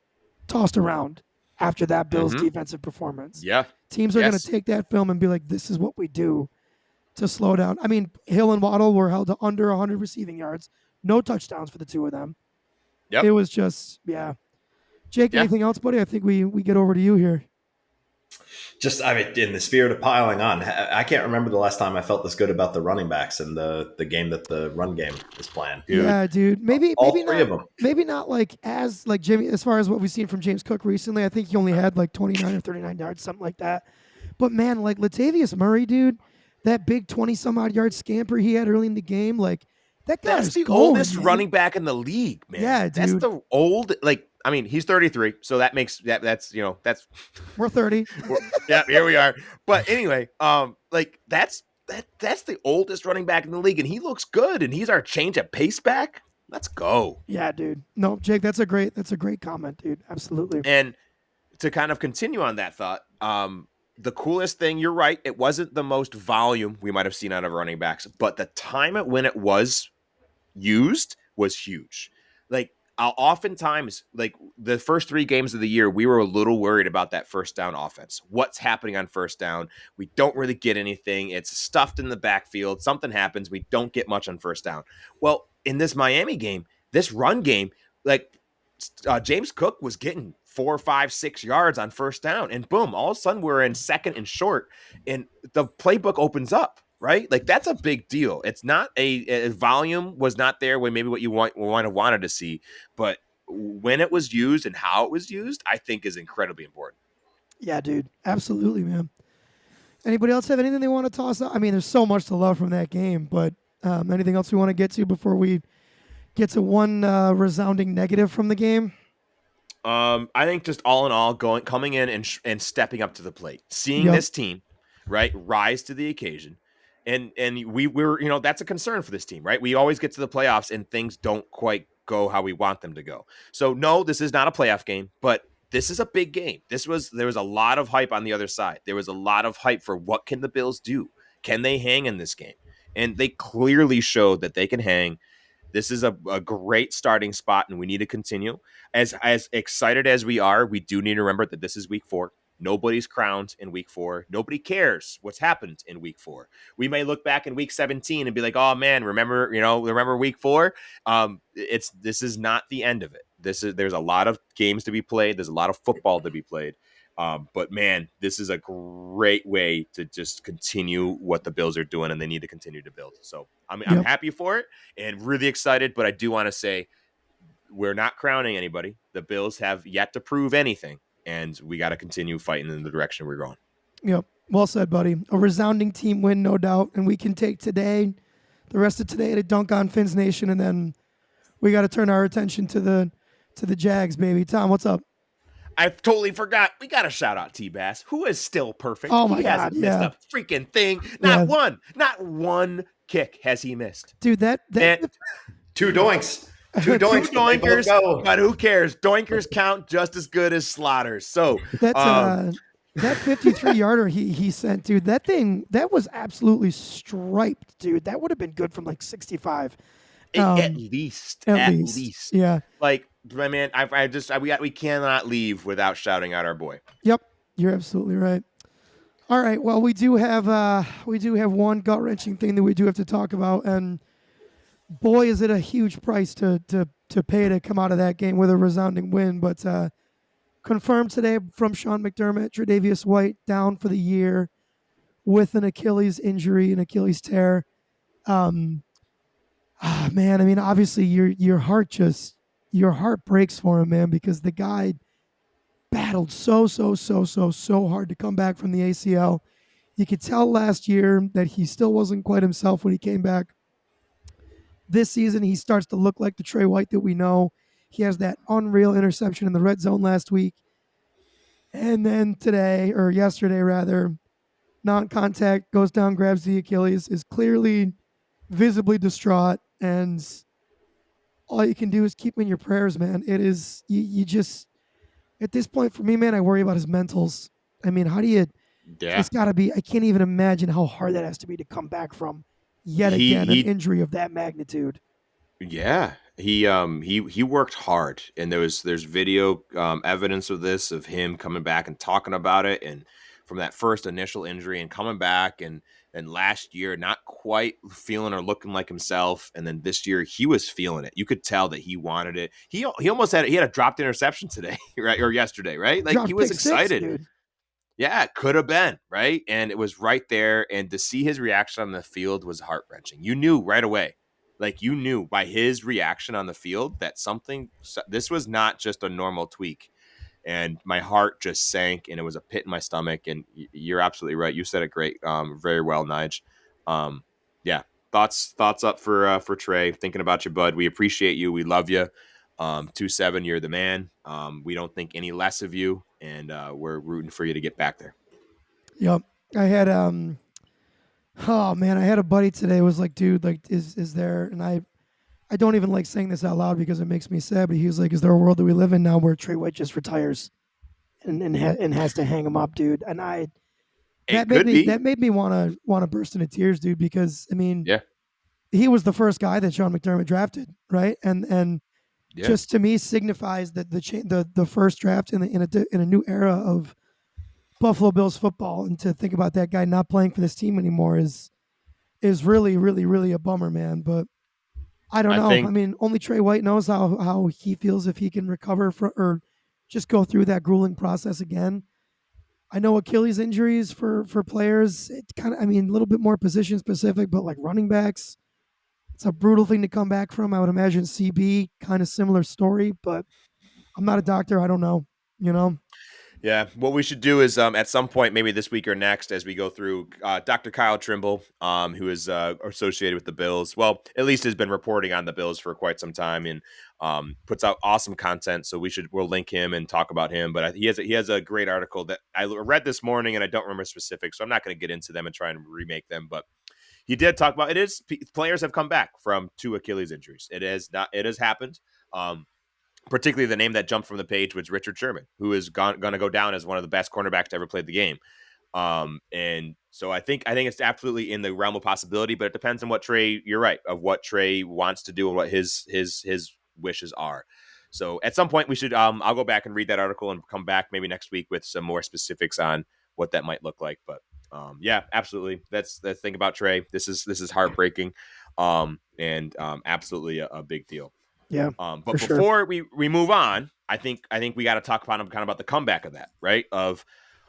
Speaker 1: around after that Bills
Speaker 2: Mm-hmm.
Speaker 1: defensive performance.
Speaker 2: Yeah.
Speaker 1: Teams are going to
Speaker 2: Yes.
Speaker 1: take that film and be like, this is what we do to slow down. I mean, Hill and Waddle were held to under 100 receiving yards, no touchdowns for the two of them.
Speaker 2: Yep.
Speaker 1: It was just, yeah. Jake,
Speaker 2: Yeah.
Speaker 1: anything else, buddy? I think we get over to you here.
Speaker 3: Just, I mean, in the spirit of piling on, I can't remember the last time I felt this good about the running backs and the game that the run game is playing.
Speaker 2: Dude.
Speaker 1: Yeah, dude. Maybe
Speaker 3: All three
Speaker 1: not
Speaker 3: of them.
Speaker 1: maybe not like as like Jimmy as far as what we've seen from James Cook recently. I think he only had like 29 or 39 yards, something like that. But man, like Latavius Murray, dude, that big 20 some odd yard scamper he had early in the game, like that guy
Speaker 2: That's
Speaker 1: is
Speaker 2: the
Speaker 1: going,
Speaker 2: oldest
Speaker 1: man.
Speaker 2: running back in the league, man.
Speaker 1: Yeah,
Speaker 2: That's
Speaker 1: dude.
Speaker 2: the old, like, I mean, he's 33, so that makes that's
Speaker 1: We're 30.
Speaker 2: yeah, here we are. But anyway, like that's the oldest running back in the league, and he looks good, and he's our change of pace back. Let's go.
Speaker 1: Yeah, dude. No, Jake, that's a great comment, dude. Absolutely.
Speaker 2: And to kind of continue on that thought, the coolest thing, you're right, it wasn't the most volume we might have seen out of running backs, but the time when it was used was huge. Like, oftentimes, like the first 3 games of the year, we were a little worried about that first down offense. What's happening on first down? We don't really get anything. It's stuffed in the backfield. Something happens. We don't get much on first down. Well, in this Miami game, this run game, like James Cook was getting 4, 5, 6 yards on first down, and boom, all of a sudden we're in second and short, and the playbook opens up. Right, like that's a big deal. It's not a volume was not there when maybe what you wanted to see, but when it was used and how it was used, I think is incredibly important.
Speaker 1: Yeah, dude. Absolutely, man. Anybody else have anything they want to toss out? I mean, there's so much to love from that game, but anything else we want to get to before we get to one resounding negative from the game?
Speaker 2: I think just all in all, coming in and stepping up to the plate, seeing this team, right, rise to the occasion. And we were, that's a concern for this team, right? We always get to the playoffs and things don't quite go how we want them to go. So no, this is not a playoff game, but this is a big game. There was a lot of hype on the other side. There was a lot of hype for what can the Bills do? Can they hang in this game? And they clearly showed that they can hang. This is a great starting spot, and we need to continue. As excited as we are, we do need to remember that this is week 4. Nobody's crowned in week 4. Nobody cares what's happened in week 4. We may look back in week 17 and be like, "Oh man, remember week 4?" This is not the end of it. There's a lot of games to be played. There's a lot of football to be played. But man, this is a great way to just continue what the Bills are doing, and they need to continue to build. So I'm happy for it and really excited. But I do want to say we're not crowning anybody. The Bills have yet to prove anything, and we got to continue fighting in the direction we're going.
Speaker 1: Yep. Well said, buddy. A resounding team win, no doubt. And we can take the rest of today to dunk on Fins Nation, and then we got to turn our attention to the Jags, baby. Tom, what's up?
Speaker 2: I totally forgot. We got to shout out T-Bass, who is still perfect.
Speaker 1: Oh my
Speaker 2: He hasn't
Speaker 1: God,
Speaker 2: missed
Speaker 1: yeah.
Speaker 2: a freaking thing. Not one kick has he missed.
Speaker 1: Dude, that
Speaker 2: And-
Speaker 3: 2 doinks. 2 doinks.
Speaker 2: Two doinkers, but who cares? Doinkers count just as good as Slotters. So
Speaker 1: that 53-yarder he sent, dude, that was absolutely striped, dude. That would have been good from like 65.
Speaker 2: at least.
Speaker 1: Yeah.
Speaker 2: Like, my man, we cannot leave without shouting out our boy.
Speaker 1: Yep. You're absolutely right. All right. Well, we do have one gut wrenching thing that we do have to talk about, and boy, is it a huge price to pay to come out of that game with a resounding win. But confirmed today from Sean McDermott, Tre'Davious White down for the year with an Achilles injury, an Achilles tear. Man, I mean, obviously your heart breaks for him, man, because the guy battled so hard to come back from the ACL. You could tell last year that he still wasn't quite himself when he came back. This season, he starts to look like the Trey White that we know. He has that unreal interception in the red zone last week. And then yesterday rather, non-contact, goes down, grabs the Achilles, is clearly visibly distraught, and all you can do is keep him in your prayers, man. It is, you just, At this point, for me, man, I worry about his mentals. I mean, how do you?
Speaker 2: Yeah.
Speaker 1: It's got to be. I can't even imagine how hard that has to be to come back from yet
Speaker 2: He
Speaker 1: again an
Speaker 2: he
Speaker 1: injury of that magnitude.
Speaker 2: Yeah, he worked hard, and there's video evidence of this, of him coming back and talking about it, and from that first initial injury and coming back, and last year not quite feeling or looking like himself, and then this year he was feeling it. You could tell that he wanted it. He almost had a dropped interception today, right, or yesterday, right? Like he
Speaker 1: Dropped
Speaker 2: was
Speaker 1: pick six,
Speaker 2: excited.
Speaker 1: dude.
Speaker 2: Yeah, it could have been, right? And it was right there. And to see his reaction on the field was heart wrenching. You knew right away, like you knew by his reaction on the field that this was not just a normal tweak. And my heart just sank and it was a pit in my stomach. And you're absolutely right. You said it great. Very well, Nige. Um, yeah. Thoughts up for Trey. Thinking about you, bud. We appreciate you. We love you. 2-7, you're the man. We don't think any less of you, and we're rooting for you to get back there.
Speaker 1: Yep. I had oh man, I had a buddy today was like, dude, like is there, and I don't even like saying this out loud because it makes me sad, but he was like, is there a world that we live in now where Trey White just retires and has to hang him up, dude? And
Speaker 2: It could be.
Speaker 1: that made me want to burst into tears, dude, because I mean,
Speaker 2: Yeah.
Speaker 1: he was the first guy that Sean McDermott drafted, right? And
Speaker 2: Yeah.
Speaker 1: just to me signifies that the first draft in a new era of Buffalo Bills football, and to think about that guy not playing for this team anymore is really really really a bummer, man. But I don't
Speaker 2: I
Speaker 1: know.
Speaker 2: think
Speaker 1: I mean, only Trey White knows how he feels if he can recover from or just go through that grueling process again. I know Achilles injuries for players, it kind of, I mean, a little bit more position specific, but like running backs, it's a brutal thing to come back from. I would imagine CB kind of similar story, but I'm not a doctor. I don't know. You know.
Speaker 2: Yeah, what we should do is at some point, maybe this week or next, as we go through, Dr. Kyle Trimble, who is associated with the Bills. Well, at least has been reporting on the Bills for quite some time and puts out awesome content. So we'll link him and talk about him. But he has a great article that I read this morning, and I don't remember specifics, so I'm not going to get into them and try and remake them. But he did talk about players have come back from 2 Achilles injuries. It has happened. Particularly the name that jumped from the page was Richard Sherman, who is going to go down as one of the best cornerbacks to ever play the game. And so I think it's absolutely in the realm of possibility, but it depends on what Trey. You're right, of what Trey wants to do and what his wishes are. So at some point we should. I'll go back and read that article and come back maybe next week with some more specifics on what that might look like. But yeah, absolutely. That's the thing about Trey. This is heartbreaking, and absolutely a big deal.
Speaker 1: Yeah, for
Speaker 2: But
Speaker 1: sure.
Speaker 2: before we move on, I think we got to talk about kind of about the comeback of that, right? Of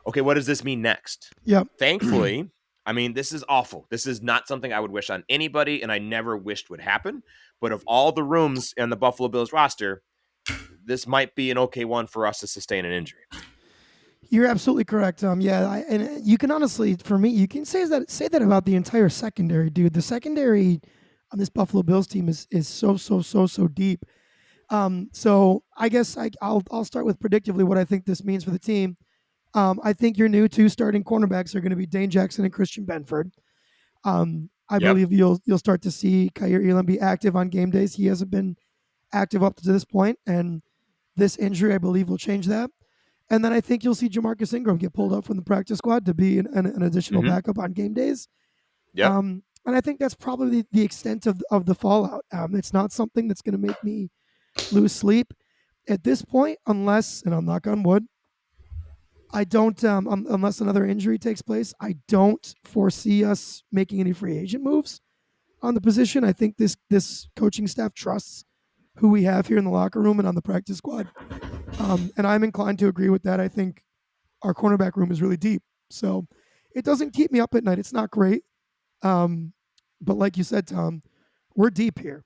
Speaker 2: okay, what does this mean next?
Speaker 1: Yep.
Speaker 2: Thankfully, I mean, this is awful. This is not something I would wish on anybody, and I never wished would happen. But of all the rooms in the Buffalo Bills roster, this might be an okay one for us to sustain an injury.
Speaker 1: You're absolutely correct. Yeah, and you can honestly, for me, you can say that about the entire secondary, dude. The secondary on this Buffalo Bills team is so deep. So I guess I'll start with predictively what I think this means for the team. I think your new 2 starting cornerbacks are going to be Dane Jackson and Christian Benford. I
Speaker 2: Yep.
Speaker 1: believe you'll start to see Kaiir Elam be active on game days. He hasn't been active up to this point, and this injury, I believe, will change that. And then I think you'll see Jamarcus Ingram get pulled up from the practice squad to be an additional
Speaker 2: Mm-hmm.
Speaker 1: backup on game days.
Speaker 2: Yep.
Speaker 1: And I think that's probably the extent of the fallout. It's not something that's going to make me lose sleep at this point, unless, and I'll knock on wood, I don't, unless another injury takes place, I don't foresee us making any free agent moves on the position. I think this coaching staff trusts who we have here in the locker room and on the practice squad. And I'm inclined to agree with that. I think our cornerback room is really deep. So it doesn't keep me up at night. It's not great. But like you said, Tom, we're deep here.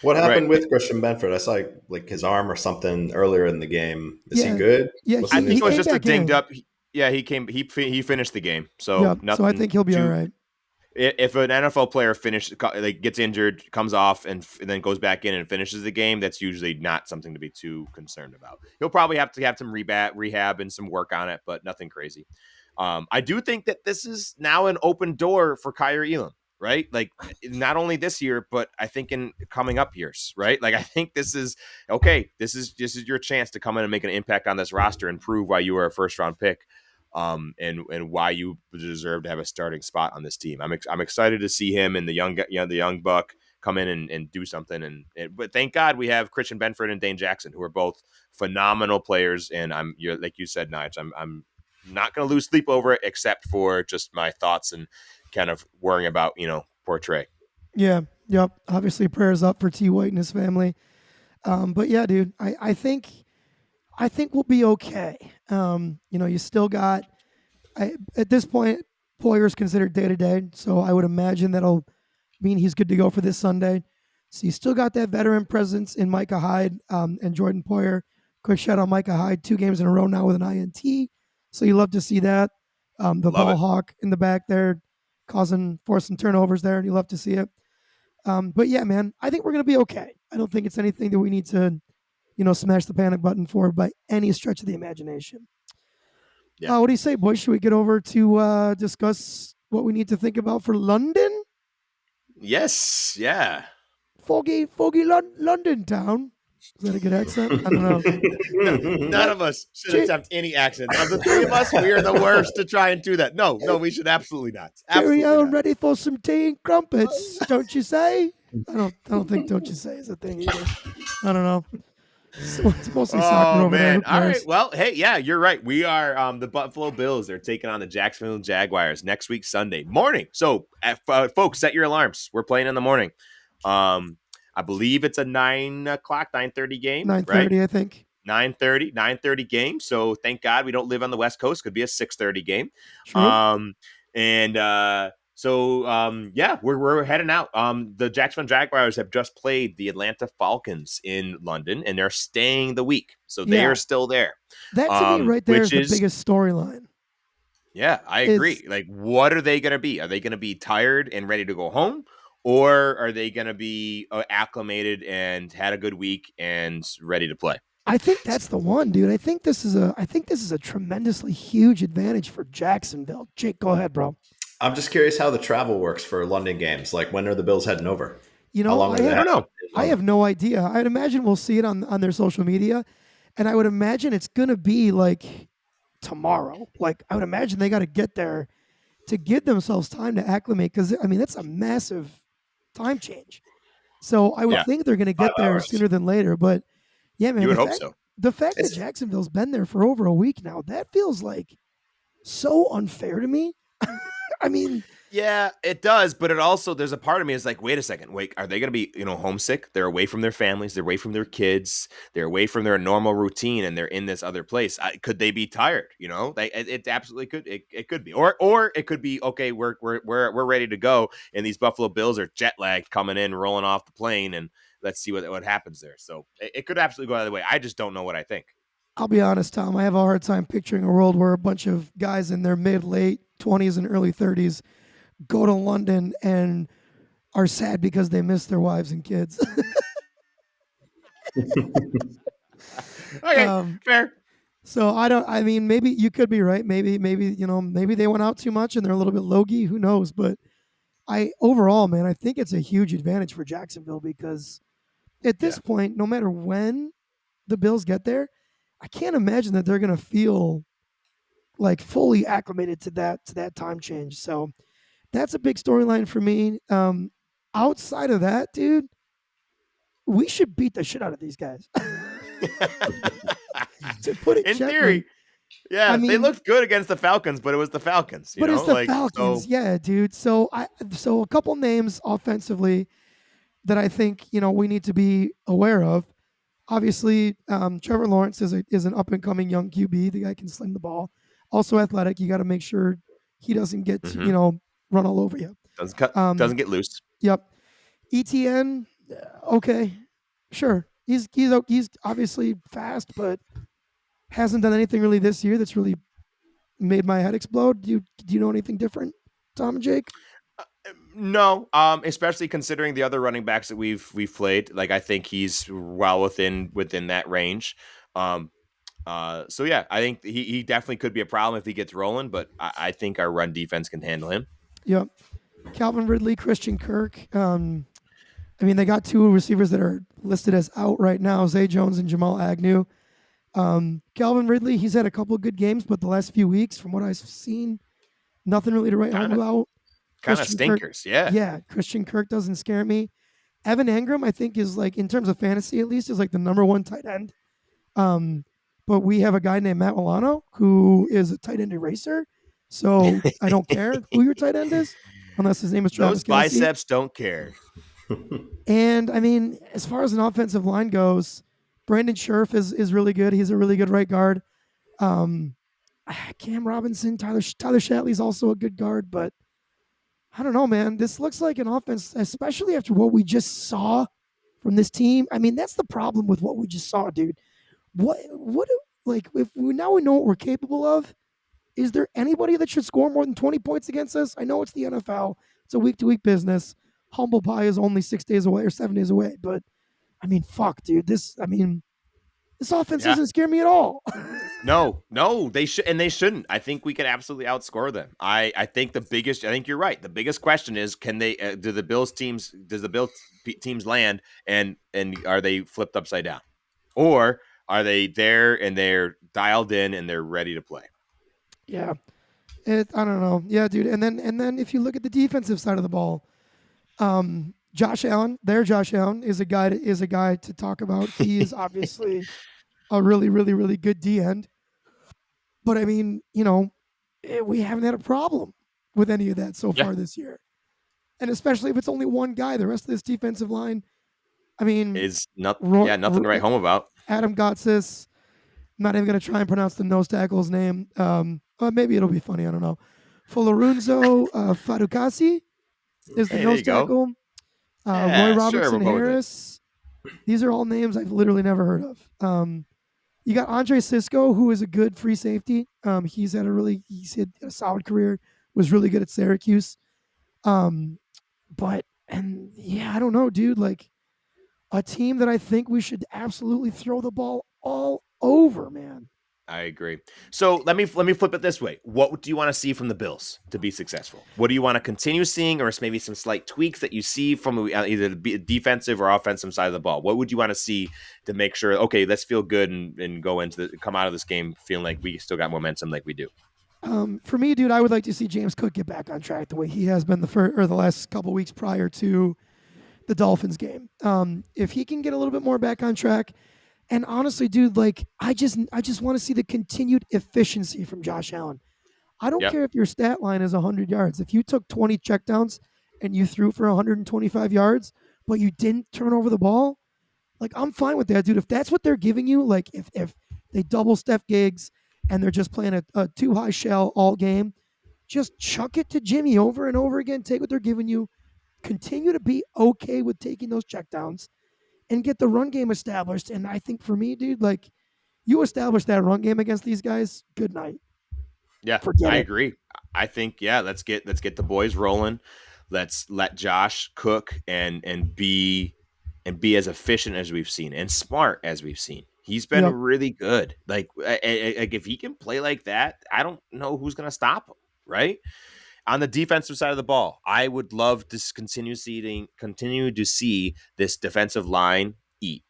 Speaker 3: What
Speaker 2: Right.
Speaker 3: happened with Christian Benford? I saw like his arm or something earlier in the game. Is he
Speaker 1: Yeah.
Speaker 3: good?
Speaker 1: Yeah,
Speaker 3: What's
Speaker 2: I
Speaker 3: the
Speaker 1: he
Speaker 2: think
Speaker 3: news
Speaker 2: it was
Speaker 3: there?
Speaker 1: came
Speaker 2: just a
Speaker 1: back
Speaker 2: dinged
Speaker 1: in.
Speaker 2: up. Yeah, he finished the game, so
Speaker 1: Yeah. So I
Speaker 2: nothing
Speaker 1: think he'll be all
Speaker 2: too.
Speaker 1: right.
Speaker 2: If an NFL player gets injured, comes off, and then goes back in and finishes the game, that's usually not something to be too concerned about. He'll probably have to have some rehab and some work on it, but nothing crazy. I do think that this is now an open door for Kaiir Elam, right? Like not only this year, but I think in coming up years, right? Like I think this is okay. This is your chance to come in and make an impact on this roster and prove why you were a first round pick, and why you deserve to have a starting spot on this team. I'm excited to see him and the young buck come in and do something. But thank God we have Christian Benford and Dane Jackson, who are both phenomenal players. And you're like you said, Nige, I'm not going to lose sleep over it, except for just my thoughts and kind of worrying about, poor Trey.
Speaker 1: Yeah. Yep. Obviously, prayers up for T. White and his family. But yeah, dude, I think we'll be okay. You still got at this point, Poyer's considered day to day, so I would imagine that'll mean he's good to go for this Sunday. So you still got that veteran presence in Micah Hyde and Jordan Poyer. Quick shout out Micah Hyde, 2 games in a row now with an INT. So you love to see that. The
Speaker 2: Love
Speaker 1: ball
Speaker 2: it.
Speaker 1: hawk in the back there, forcing turnovers there, and you love to see it. But yeah, man, I think we're gonna be okay. I don't think it's anything that we need to, smash the panic button for by any stretch of the imagination.
Speaker 2: Yeah.
Speaker 1: What do you say, boys? Should we get over to discuss what we need to think about for London?
Speaker 2: Yes. Yeah.
Speaker 1: Foggy London town. Is that a good accent? I don't know.
Speaker 2: None of us should
Speaker 1: Che-
Speaker 2: attempt any accent. Of the three of us, we are the worst to try and do that. No, we should absolutely not.
Speaker 1: Carry
Speaker 2: Absolutely
Speaker 1: on,
Speaker 2: not.
Speaker 1: ready for some tea and crumpets, don't you say? I don't think "don't you say" is a thing either. I don't know. So it's mostly soccer
Speaker 2: Oh
Speaker 1: over there. Who
Speaker 2: man! All right.
Speaker 1: cares?
Speaker 2: Well, hey, yeah, you're right. We are the Buffalo Bills. They're taking on the Jacksonville Jaguars next week Sunday morning. So, folks, set your alarms. We're playing in the morning. I believe it's a 9:00, 9:30 game, right?
Speaker 1: 9:30, I think.
Speaker 2: 9:30 game. So thank God we don't live on the West Coast. Could be a 6:30 game.
Speaker 1: True.
Speaker 2: Yeah, we're heading out. The Jacksonville Jaguars have just played the Atlanta Falcons in London, and they're staying the week, so they
Speaker 1: Yeah,
Speaker 2: are still there.
Speaker 1: that to me right there is
Speaker 2: Which
Speaker 1: the
Speaker 2: is
Speaker 1: biggest storyline.
Speaker 2: Yeah, I
Speaker 1: Is
Speaker 2: agree. Like, what are they going to be? Are they going to be tired and ready to go home, or are they going to be acclimated and had a good week and ready to play?
Speaker 1: I think that's the one, dude. I think this is a tremendously huge advantage for Jacksonville. Jake, go ahead, bro.
Speaker 3: I'm just curious how the travel works for London games. Like, when are the Bills heading over?
Speaker 1: You
Speaker 3: How
Speaker 1: know,
Speaker 3: long
Speaker 1: I
Speaker 3: do they
Speaker 2: I
Speaker 1: have
Speaker 3: have
Speaker 2: don't know.
Speaker 3: in
Speaker 1: I
Speaker 3: London?
Speaker 1: have no idea. I'd imagine we'll see it on their social media, and I would imagine it's gonna be like tomorrow. Like I would imagine they got to get there to give themselves time to acclimate because I mean that's a massive time change. So I would
Speaker 2: Yeah,
Speaker 1: think they're gonna
Speaker 3: Five
Speaker 1: get there
Speaker 3: hours.
Speaker 1: sooner than later. But yeah,
Speaker 2: you
Speaker 1: man,
Speaker 2: would
Speaker 1: the
Speaker 2: hope
Speaker 1: fact
Speaker 2: so.
Speaker 1: the fact that
Speaker 3: It's
Speaker 1: Jacksonville's been there for over a week now, that feels like so unfair to me. I mean,
Speaker 2: Yeah, it does, but it also there's a part of me is like, wait a second, wait, are they going to be homesick? They're away from their families, they're away from their kids, they're away from their normal routine, and they're in this other place. Could they be tired? It absolutely could. It could be, or it could be okay. We're ready to go, and these Buffalo Bills are jet lagged coming in, rolling off the plane, and let's see what happens there. So it could absolutely go either way. I just don't know what I think.
Speaker 1: I'll be honest, Tom. I have a hard time picturing a world where a bunch of guys in their mid, late 20s and early 30s go to London and are sad because they miss their wives and kids.
Speaker 2: Okay,
Speaker 1: um,
Speaker 2: fair.
Speaker 1: so I don't. I mean, maybe you could be right. Maybe they went out too much and they're a little bit logy. Who knows? But overall, man, I think it's a huge advantage for Jacksonville because at
Speaker 2: Yeah.
Speaker 1: this point, no matter when the Bills get there, I can't imagine that they're going to feel like fully acclimated to that time change. So that's a big storyline for me. Outside of that, dude, we should beat the shit out of these guys. To put it
Speaker 2: In
Speaker 1: gently,
Speaker 2: theory,
Speaker 1: I
Speaker 2: yeah, they
Speaker 1: mean,
Speaker 2: looked good against the Falcons, but it was the Falcons,
Speaker 1: but it's the
Speaker 2: like
Speaker 1: Falcons,
Speaker 2: so.
Speaker 1: yeah, dude. So a couple names offensively that I think we need to be aware of. Obviously, Trevor Lawrence is an up and coming young QB. The guy can sling the ball. Also athletic. You got to make sure he doesn't get
Speaker 2: Mhm.
Speaker 1: run all over you.
Speaker 2: Doesn't get loose.
Speaker 1: Yep. ETN, okay, sure. He's obviously fast, but hasn't done anything really this year that's really made my head explode. Do you know anything different, Tom and Jake?
Speaker 2: No, especially considering the other running backs that we've played. Like I think he's well within that range. Um, so yeah, I think he definitely could be a problem if he gets rolling, but I think our run defense can handle him.
Speaker 1: Yep. Calvin Ridley, Christian Kirk. I mean, they got two receivers that are listed as out right now, Zay Jones and Jamal Agnew. Calvin Ridley, he's had a couple of good games, but the last few weeks, from what I've seen, nothing really to write home
Speaker 2: Kind of
Speaker 1: about. Christian Kirk,
Speaker 2: stinkers. Yeah.
Speaker 1: yeah, Christian Kirk doesn't scare me. Evan Engram, I think, is like, in terms of fantasy at least, is like the number one tight end. But we have a guy named Matt Milano who is a tight end eraser. So I don't care who your tight end is, unless his name is Travis
Speaker 2: Those
Speaker 1: Kelce.
Speaker 2: biceps don't care.
Speaker 1: And I mean, as far as an offensive line goes, Brandon Scherf is really good. He's a really good right guard. Cam Robinson, Tyler Shatley's also a good guard, but I don't know, man. This looks like an offense, especially after what we just saw from this team. I mean, that's the problem with what we just saw, dude. What like if we now we know what we're capable of? Is there anybody that should score more than 20 points against us? I know it's the NFL. It's a week-to-week business. Humble pie is only 6 days away or 7 days away, but I mean, fuck, dude. This offense doesn't scare me at all.
Speaker 2: No, they should, and they shouldn't. I think we could absolutely outscore them. I think you're right. The biggest question is, can they? Does the Bills teams land and are they flipped upside down, or are they there and they're dialed in and they're ready to play?
Speaker 1: Yeah, I don't know. Yeah, dude. And then if you look at the defensive side of the ball, Josh Allen is a guy to talk about. He is obviously a really, really, really good D end. But I mean, we haven't had a problem with any of that so far this year. And especially if it's only one guy, the rest of this defensive line, I mean,
Speaker 2: is nothing to write home about.
Speaker 1: Adam Gotsis, I'm not even going to try and pronounce the nose tackle's name. Maybe it'll be funny. I don't know. Fulorunzo Fadukasi is the nose tackle. Roy Robertson Harris. These are all names I've literally never heard of. You got Andre Sisco, who is a good free safety. He's had a solid career. Was really good at Syracuse. I don't know, dude. Like a team that I think we should absolutely throw the ball all over, man.
Speaker 2: I agree. So let me flip it this way. What do you want to see from the Bills to be successful? What do you want to continue seeing, or maybe some slight tweaks that you see from either the defensive or offensive side of the ball? What would you want to see to make sure, okay, let's feel good and come out of this game feeling like we still got momentum like we do?
Speaker 1: For me, dude, I would like to see James Cook get back on track the way he has been the last couple weeks prior to the Dolphins game. If he can get a little bit more back on track. And honestly, dude, like I just want to see the continued efficiency from Josh Allen. I don't care if your stat line is 100 yards. If you took 20 checkdowns and you threw for 125 yards, but you didn't turn over the ball, like I'm fine with that, dude. If that's what they're giving you, like if they double Steph Giggs and they're just playing a too high shell all game, just chuck it to Jimmy over and over again. Take what they're giving you. Continue to be okay with taking those checkdowns. And get the run game established. And I think for me, dude, like you establish that run game against these guys, good night.
Speaker 2: Yeah, I agree. I think, let's get the boys rolling. Let's let Josh cook and be as efficient as we've seen and smart as we've seen. He's been really good. Like if he can play like that, I don't know who's going to stop him, right? On the defensive side of the ball, I would love to continue to see this defensive line eat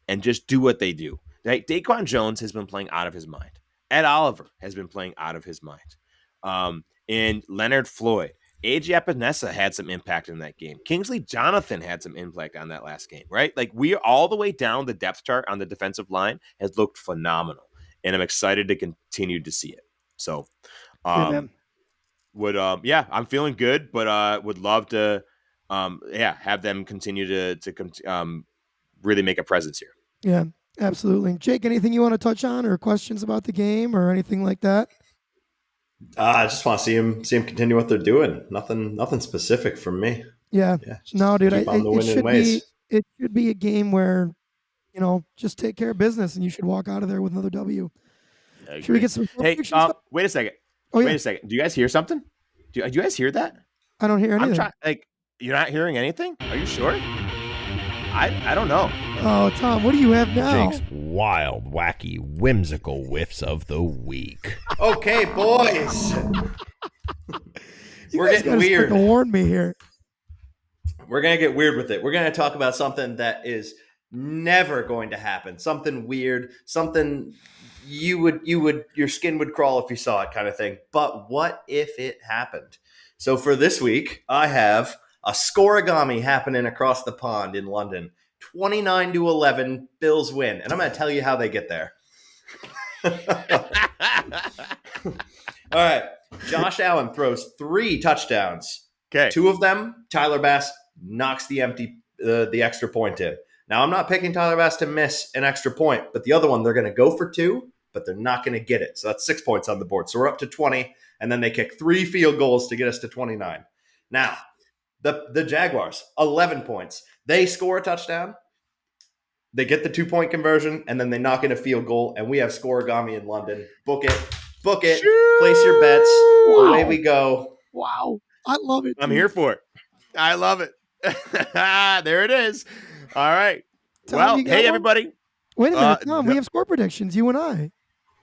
Speaker 2: and just do what they do. Right? Daquan Jones has been playing out of his mind. Ed Oliver has been playing out of his mind. And Leonard Floyd. AJ Epinesa had some impact in that game. Kingsley Jonathan had some impact on that last game, right? Like we are all the way down the depth chart on the defensive line has looked phenomenal. And I'm excited to continue to see it. So, I'm feeling good, but would love to have them continue to really make a presence here.
Speaker 1: Yeah, absolutely. Jake, anything you want to touch on or questions about the game or anything like that?
Speaker 3: I just want to see them continue what they're doing. Nothing specific from me.
Speaker 1: Yeah. No, dude, it should be a game where, just take care of business and you should walk out of there with another W. Should we get some
Speaker 2: wait a second. Wait a second. Do you guys hear something? Do you guys hear that?
Speaker 1: I don't hear anything.
Speaker 2: You're not hearing anything? Are you sure? I don't know.
Speaker 1: Oh, Tom, what do you have now?
Speaker 4: Jake's wild, wacky, whimsical whiffs of the week.
Speaker 3: Okay, boys.
Speaker 1: You
Speaker 3: We're
Speaker 1: guys
Speaker 3: getting
Speaker 1: gotta start
Speaker 3: weird.
Speaker 1: to warn me here.
Speaker 3: We're going to get weird with it. We're going to talk about something that is never going to happen. Something weird, something your skin would crawl if you saw it kind of thing. But what if it happened? So for this week, I have a scoregami happening across the pond in London. 29-11, Bills win. And I'm going to tell you how they get there. All right. Josh Allen throws 3 touchdowns.
Speaker 2: Okay.
Speaker 3: 2 of them, Tyler Bass knocks the extra point in. Now, I'm not picking Tyler Bass to miss an extra point, but the other one, they're going to go for 2, but they're not going to get it. So that's 6 points on the board. So we're up to 20, and then they kick 3 field goals to get us to 29. Now, the Jaguars, 11 points. They score a touchdown. They get the 2-point conversion, and then they knock in a field goal, and we have scoregami in London. Book it. Place your bets.
Speaker 1: Wow.
Speaker 3: Away we go.
Speaker 1: Wow. I love it.
Speaker 2: I'm
Speaker 1: dude.
Speaker 2: here for it. I love it. There it is. All right.
Speaker 1: Tom,
Speaker 2: well,
Speaker 1: you got
Speaker 2: hey,
Speaker 1: one?
Speaker 2: everybody.
Speaker 1: Wait a minute, Tom.
Speaker 2: no-
Speaker 1: We have score predictions, you and I.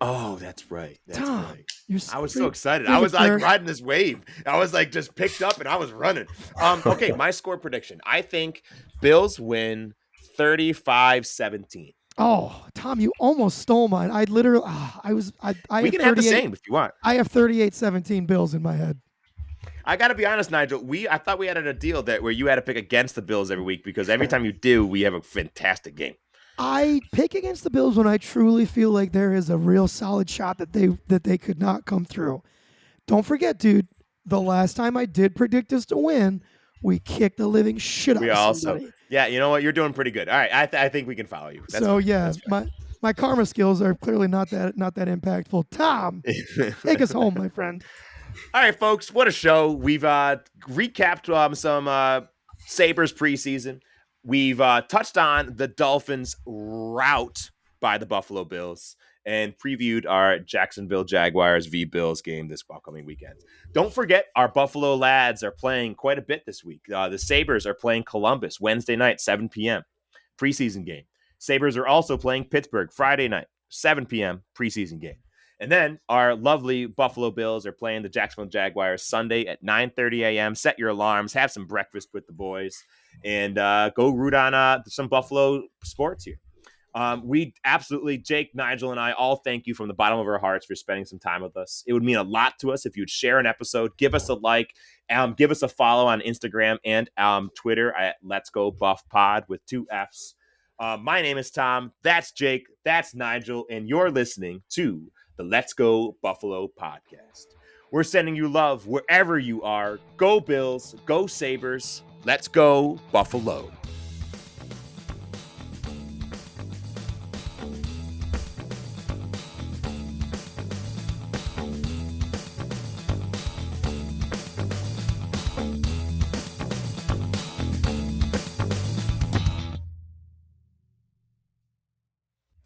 Speaker 2: Oh, that's right.
Speaker 1: Tom,
Speaker 2: Right.
Speaker 1: you're
Speaker 2: I was so
Speaker 1: straight-
Speaker 2: excited.
Speaker 1: straight
Speaker 2: I was
Speaker 1: up
Speaker 2: like
Speaker 1: there.
Speaker 2: riding this wave. I was like just picked up and I was running. Okay, my score prediction. I think Bills win 35-17.
Speaker 1: Oh, Tom, you almost stole mine. I literally, I
Speaker 2: We
Speaker 1: have
Speaker 2: can have the
Speaker 1: 38
Speaker 2: same if you want.
Speaker 1: I have 38-17 Bills in my head.
Speaker 2: I got to be honest, Nigel. I thought we had a deal where you had to pick against the Bills every week because every time you do, we have a fantastic game.
Speaker 1: I pick against the Bills when I truly feel like there is a real solid shot that they could not come through. Don't forget, dude, the last time I did predict us to win, we kicked the living shit out of somebody.
Speaker 2: Yeah, you know what? You're doing pretty good. All right, I think we can follow you. That's
Speaker 1: So
Speaker 2: fine.
Speaker 1: yeah,
Speaker 2: That's fine.
Speaker 1: my karma skills are clearly not that impactful. Tom, take us home, my friend.
Speaker 2: All right, folks, what a show. We've recapped some Sabres preseason. We've touched on the Dolphins' rout by the Buffalo Bills and previewed our Jacksonville Jaguars v. Bills game this upcoming weekend. Don't forget, our Buffalo lads are playing quite a bit this week. The Sabres are playing Columbus Wednesday night, 7 p.m., preseason game. Sabres are also playing Pittsburgh Friday night, 7 p.m., preseason game. And then our lovely Buffalo Bills are playing the Jacksonville Jaguars Sunday at 9:30 a.m. Set your alarms, have some breakfast with the boys, and go root on some Buffalo sports here. We absolutely, Jake, Nigel, and I all thank you from the bottom of our hearts for spending some time with us. It would mean a lot to us if you'd share an episode, give us a like, give us a follow on Instagram and Twitter at Let's Go Buff Pod with 2 Fs. My name is Tom. That's Jake. That's Nigel. And you're listening to the Let's Go Buffalo podcast. We're sending you love wherever you are. Go Bills. Go Sabres. Let's go Buffalo.